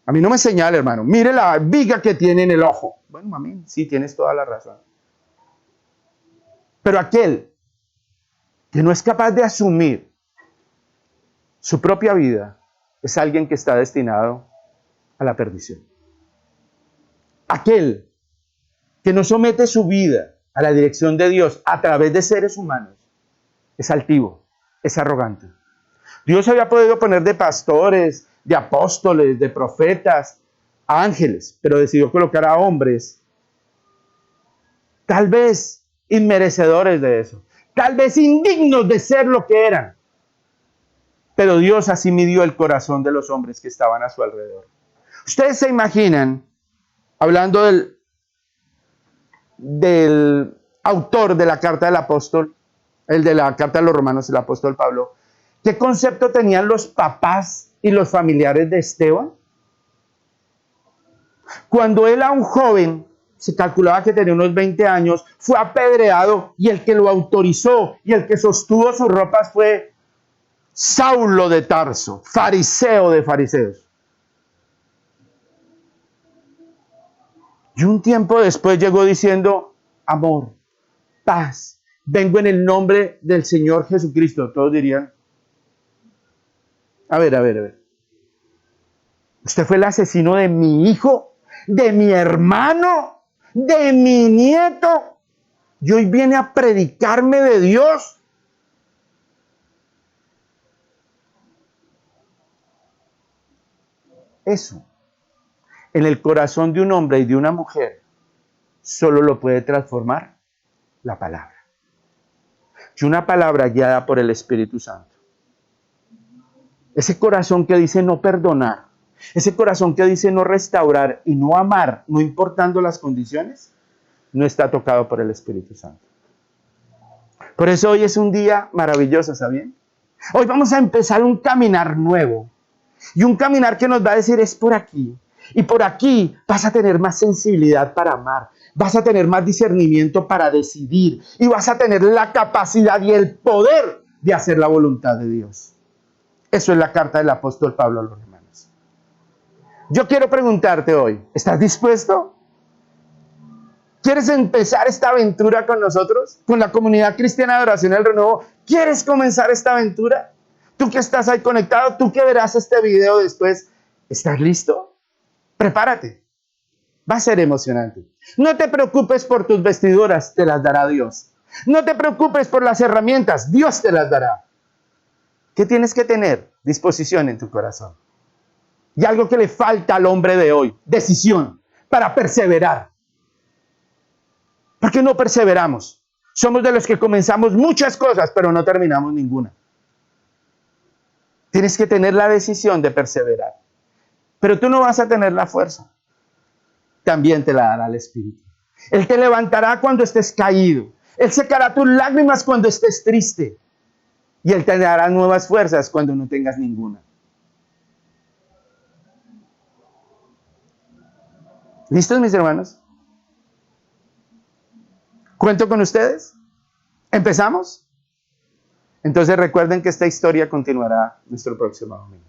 A mí no me señala, hermano. Mire la viga que tiene en el ojo. Bueno, mami, sí, tienes toda la razón. Pero aquel que no es capaz de asumir su propia vida es alguien que está destinado a la perdición. Aquel que no somete su vida a la dirección de Dios a través de seres humanos es altivo, es arrogante. Dios había podido poner de pastores, de apóstoles, de profetas, a ángeles, pero decidió colocar a hombres, tal vez inmerecedores de eso, tal vez indignos de ser lo que eran. Pero Dios así midió el corazón de los hombres que estaban a su alrededor. Ustedes se imaginan, hablando del autor de la carta del apóstol, el de la carta de los Romanos, el apóstol Pablo, ¿qué concepto tenían los papás y los familiares de Esteban? Cuando él, a un joven, se calculaba que tenía unos 20 años, fue apedreado, y el que lo autorizó y el que sostuvo sus ropas fue Saulo de Tarso, fariseo de fariseos. Y un tiempo después llegó diciendo: amor, paz, vengo en el nombre del Señor Jesucristo. Todos dirían: a ver. Usted fue el asesino de mi hijo, de mi hermano, de mi nieto, y hoy viene a predicarme de Dios. Eso, en el corazón de un hombre y de una mujer, solo lo puede transformar la palabra. Y una palabra guiada por el Espíritu Santo. Ese corazón que dice no perdonar, ese corazón que dice no restaurar y no amar, no importando las condiciones, no está tocado por el Espíritu Santo. Por eso hoy es un día maravilloso, ¿saben? Hoy vamos a empezar un caminar nuevo. Y un caminar que nos va a decir: es por aquí. Y por aquí vas a tener más sensibilidad para amar. Vas a tener más discernimiento para decidir. Y vas a tener la capacidad y el poder de hacer la voluntad de Dios. Eso es la carta del apóstol Pablo a los Romanos. Yo quiero preguntarte hoy: ¿estás dispuesto? ¿Quieres empezar esta aventura con nosotros? ¿Con la comunidad cristiana de oración del renuevo? ¿Quieres comenzar esta aventura? Tú que estás ahí conectado, tú que verás este video después, ¿estás listo? Prepárate. Va a ser emocionante. No te preocupes por tus vestiduras, te las dará Dios. No te preocupes por las herramientas, Dios te las dará. ¿Qué tienes que tener? Disposición en tu corazón. Y algo que le falta al hombre de hoy: decisión para perseverar. ¿Por qué no perseveramos? Somos de los que comenzamos muchas cosas, pero no terminamos ninguna. Tienes que tener la decisión de perseverar. Pero tú no vas a tener la fuerza. También te la dará el Espíritu. Él te levantará cuando estés caído. Él secará tus lágrimas cuando estés triste. Y Él te dará nuevas fuerzas cuando no tengas ninguna. ¿Listos, mis hermanos? ¿Cuento con ustedes? ¿Empezamos? Entonces recuerden que esta historia continuará nuestro próximo domingo.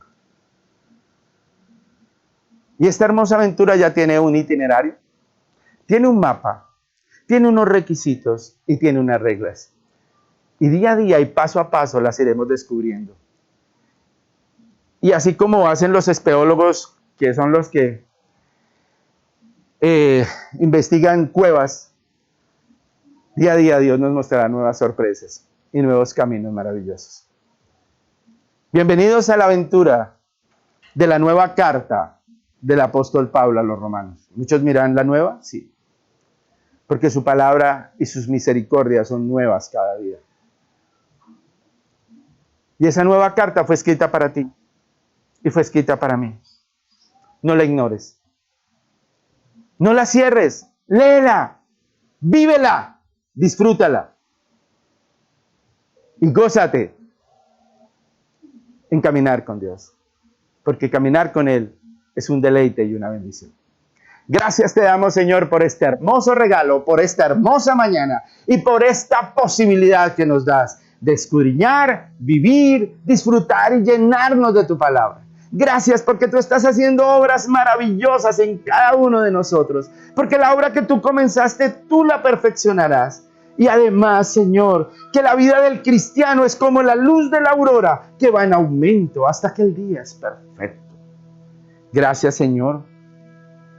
Y esta hermosa aventura ya tiene un itinerario, tiene un mapa, tiene unos requisitos y tiene unas reglas. Y día a día y paso a paso las iremos descubriendo. Y así como hacen los espeólogos, que son los que investigan cuevas, día a día Dios nos mostrará nuevas sorpresas y nuevos caminos maravillosos. Bienvenidos a la aventura de la nueva carta del apóstol Pablo a los Romanos. Muchos miran la nueva, sí, porque su palabra y sus misericordias son nuevas cada día. Y esa nueva carta fue escrita para ti y fue escrita para mí. No la ignores. No la cierres. Léela. Vívela. Disfrútala. Y gózate en caminar con Dios. Porque caminar con Él es un deleite y una bendición. Gracias te damos, Señor, por este hermoso regalo, por esta hermosa mañana y por esta posibilidad que nos das de escudriñar, vivir, disfrutar y llenarnos de tu palabra. Gracias porque tú estás haciendo obras maravillosas en cada uno de nosotros. Porque la obra que tú comenzaste, tú la perfeccionarás. Y además, Señor, que la vida del cristiano es como la luz de la aurora que va en aumento hasta que el día es perfecto. Gracias, Señor,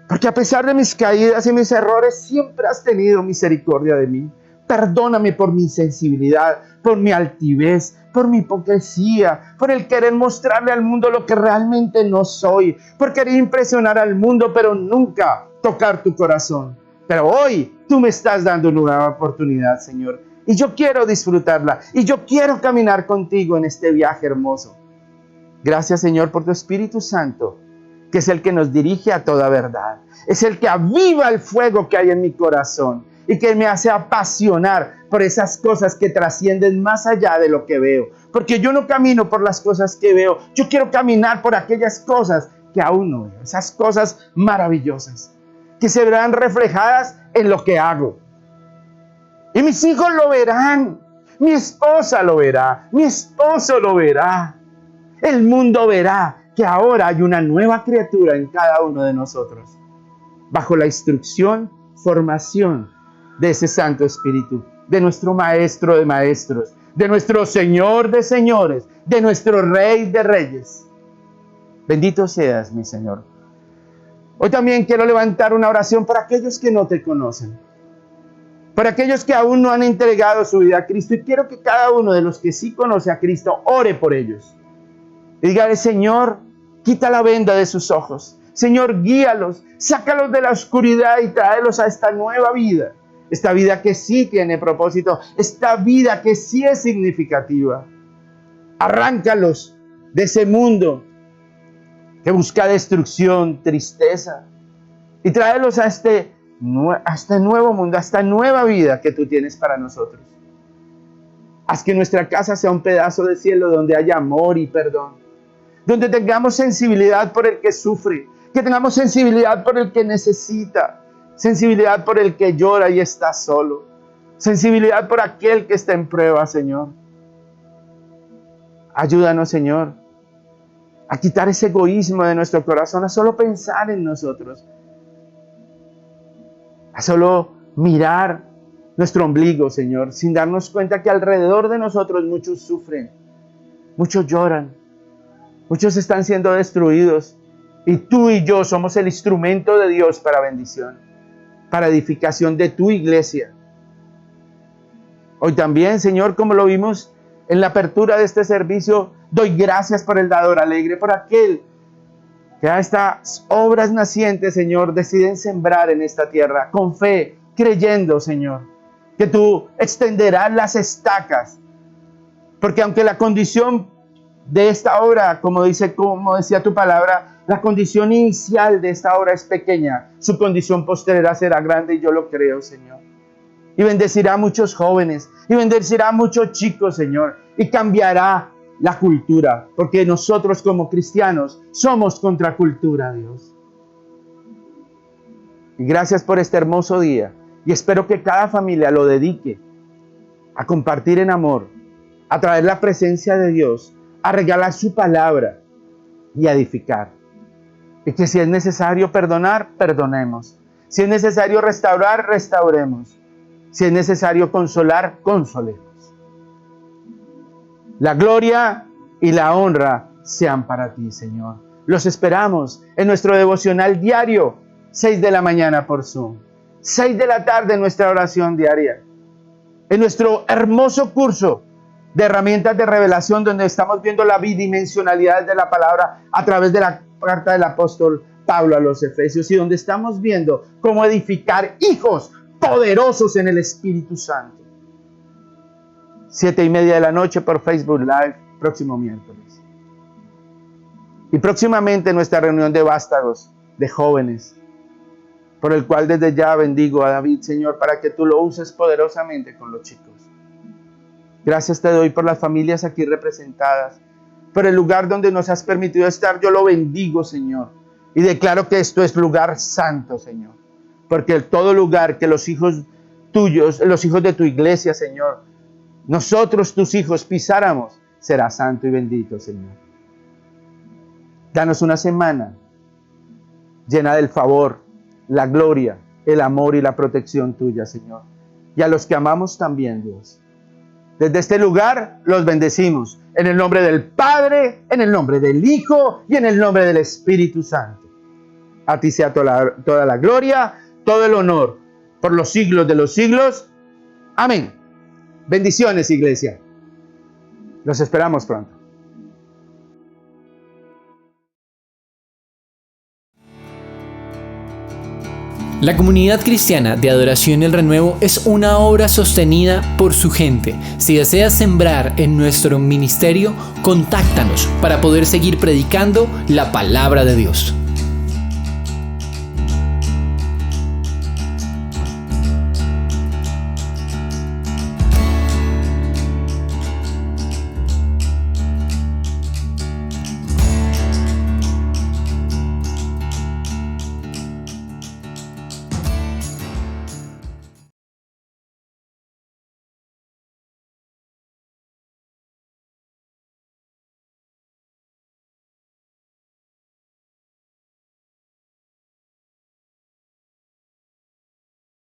porque a pesar de mis caídas y mis errores, siempre has tenido misericordia de mí. Perdóname por mi insensibilidad, por mi altivez, por mi hipocresía, por el querer mostrarle al mundo lo que realmente no soy, por querer impresionar al mundo, pero nunca tocar tu corazón. Pero hoy tú me estás dando una nueva oportunidad, Señor, y yo quiero disfrutarla, y yo quiero caminar contigo en este viaje hermoso. Gracias, Señor, por tu Espíritu Santo, que es el que nos dirige a toda verdad. Es el que aviva el fuego que hay en mi corazón y que me hace apasionar por esas cosas que trascienden más allá de lo que veo. Porque yo no camino por las cosas que veo, yo quiero caminar por aquellas cosas que aún no veo, esas cosas maravillosas, que se verán reflejadas en lo que hago. Y mis hijos lo verán, mi esposa lo verá, mi esposo lo verá. El mundo verá que ahora hay una nueva criatura en cada uno de nosotros, bajo la instrucción, formación de ese Santo Espíritu, de nuestro Maestro de Maestros, de nuestro Señor de Señores, de nuestro Rey de Reyes. Bendito seas, mi Señor. Hoy también quiero levantar una oración para aquellos que no te conocen, para aquellos que aún no han entregado su vida a Cristo, y quiero que cada uno de los que sí conoce a Cristo ore por ellos. Y dígale: Señor, quita la venda de sus ojos. Señor, guíalos, sácalos de la oscuridad y tráelos a esta nueva vida. Esta vida que sí tiene propósito, esta vida que sí es significativa. Arráncalos de ese mundo que busca destrucción, tristeza, y tráelos a este nuevo mundo, a esta nueva vida que tú tienes para nosotros. Haz que nuestra casa sea un pedazo de cielo donde haya amor y perdón, donde tengamos sensibilidad por el que sufre, que tengamos sensibilidad por el que necesita, sensibilidad por el que llora y está solo, sensibilidad por aquel que está en prueba, Señor. Ayúdanos, Señor, a quitar ese egoísmo de nuestro corazón, a solo pensar en nosotros, a solo mirar nuestro ombligo, Señor, sin darnos cuenta que alrededor de nosotros muchos sufren, muchos lloran, muchos están siendo destruidos, y tú y yo somos el instrumento de Dios para bendición, para edificación de tu iglesia. Hoy también, Señor, como lo vimos en la apertura de este servicio, doy gracias por el dador alegre, por aquel que a estas obras nacientes, Señor, deciden sembrar en esta tierra con fe, creyendo, Señor, que tú extenderás las estacas, porque aunque la condición de esta obra, como decía tu palabra, la condición inicial de esta obra es pequeña, su condición posterior será grande, y yo lo creo, Señor. Y bendecirá a muchos jóvenes, y bendecirá a muchos chicos, Señor, y cambiará la cultura, porque nosotros como cristianos somos contracultura, Dios. Y gracias por este hermoso día, y espero que cada familia lo dedique a compartir en amor, a traer la presencia de Dios, a regalar su palabra y a edificar. Y que si es necesario perdonar, perdonemos. Si es necesario restaurar, restauremos. Si es necesario consolar, consolemos. La gloria y la honra sean para ti, Señor. Los esperamos en nuestro devocional diario, 6 de la mañana por Zoom, 6 de la tarde en nuestra oración diaria, en nuestro hermoso curso de herramientas de revelación, donde estamos viendo la bidimensionalidad de la palabra a través de la carta del apóstol Pablo a los Efesios, y donde estamos viendo cómo edificar hijos poderosos en el Espíritu Santo. 7:30 de la noche por Facebook Live, próximo miércoles. Y próximamente nuestra reunión de vástagos, de jóvenes, por el cual desde ya bendigo a David, Señor, para que tú lo uses poderosamente con los chicos. Gracias te doy por las familias aquí representadas, por el lugar donde nos has permitido estar. Yo lo bendigo, Señor, y declaro que esto es lugar santo, Señor, porque todo lugar que los hijos tuyos, los hijos de tu iglesia, Señor, nosotros tus hijos pisáramos, será santo y bendito, Señor. Danos una semana llena del favor, la gloria, el amor y la protección tuya, Señor. Y a los que amamos también, Dios. Desde este lugar los bendecimos. En el nombre del Padre, en el nombre del Hijo y en el nombre del Espíritu Santo. A ti sea toda la gloria, todo el honor, por los siglos de los siglos. Amén. Bendiciones, iglesia. Los esperamos pronto. La comunidad cristiana de Adoración El Renuevo es una obra sostenida por su gente. Si deseas sembrar en nuestro ministerio, contáctanos para poder seguir predicando la palabra de Dios.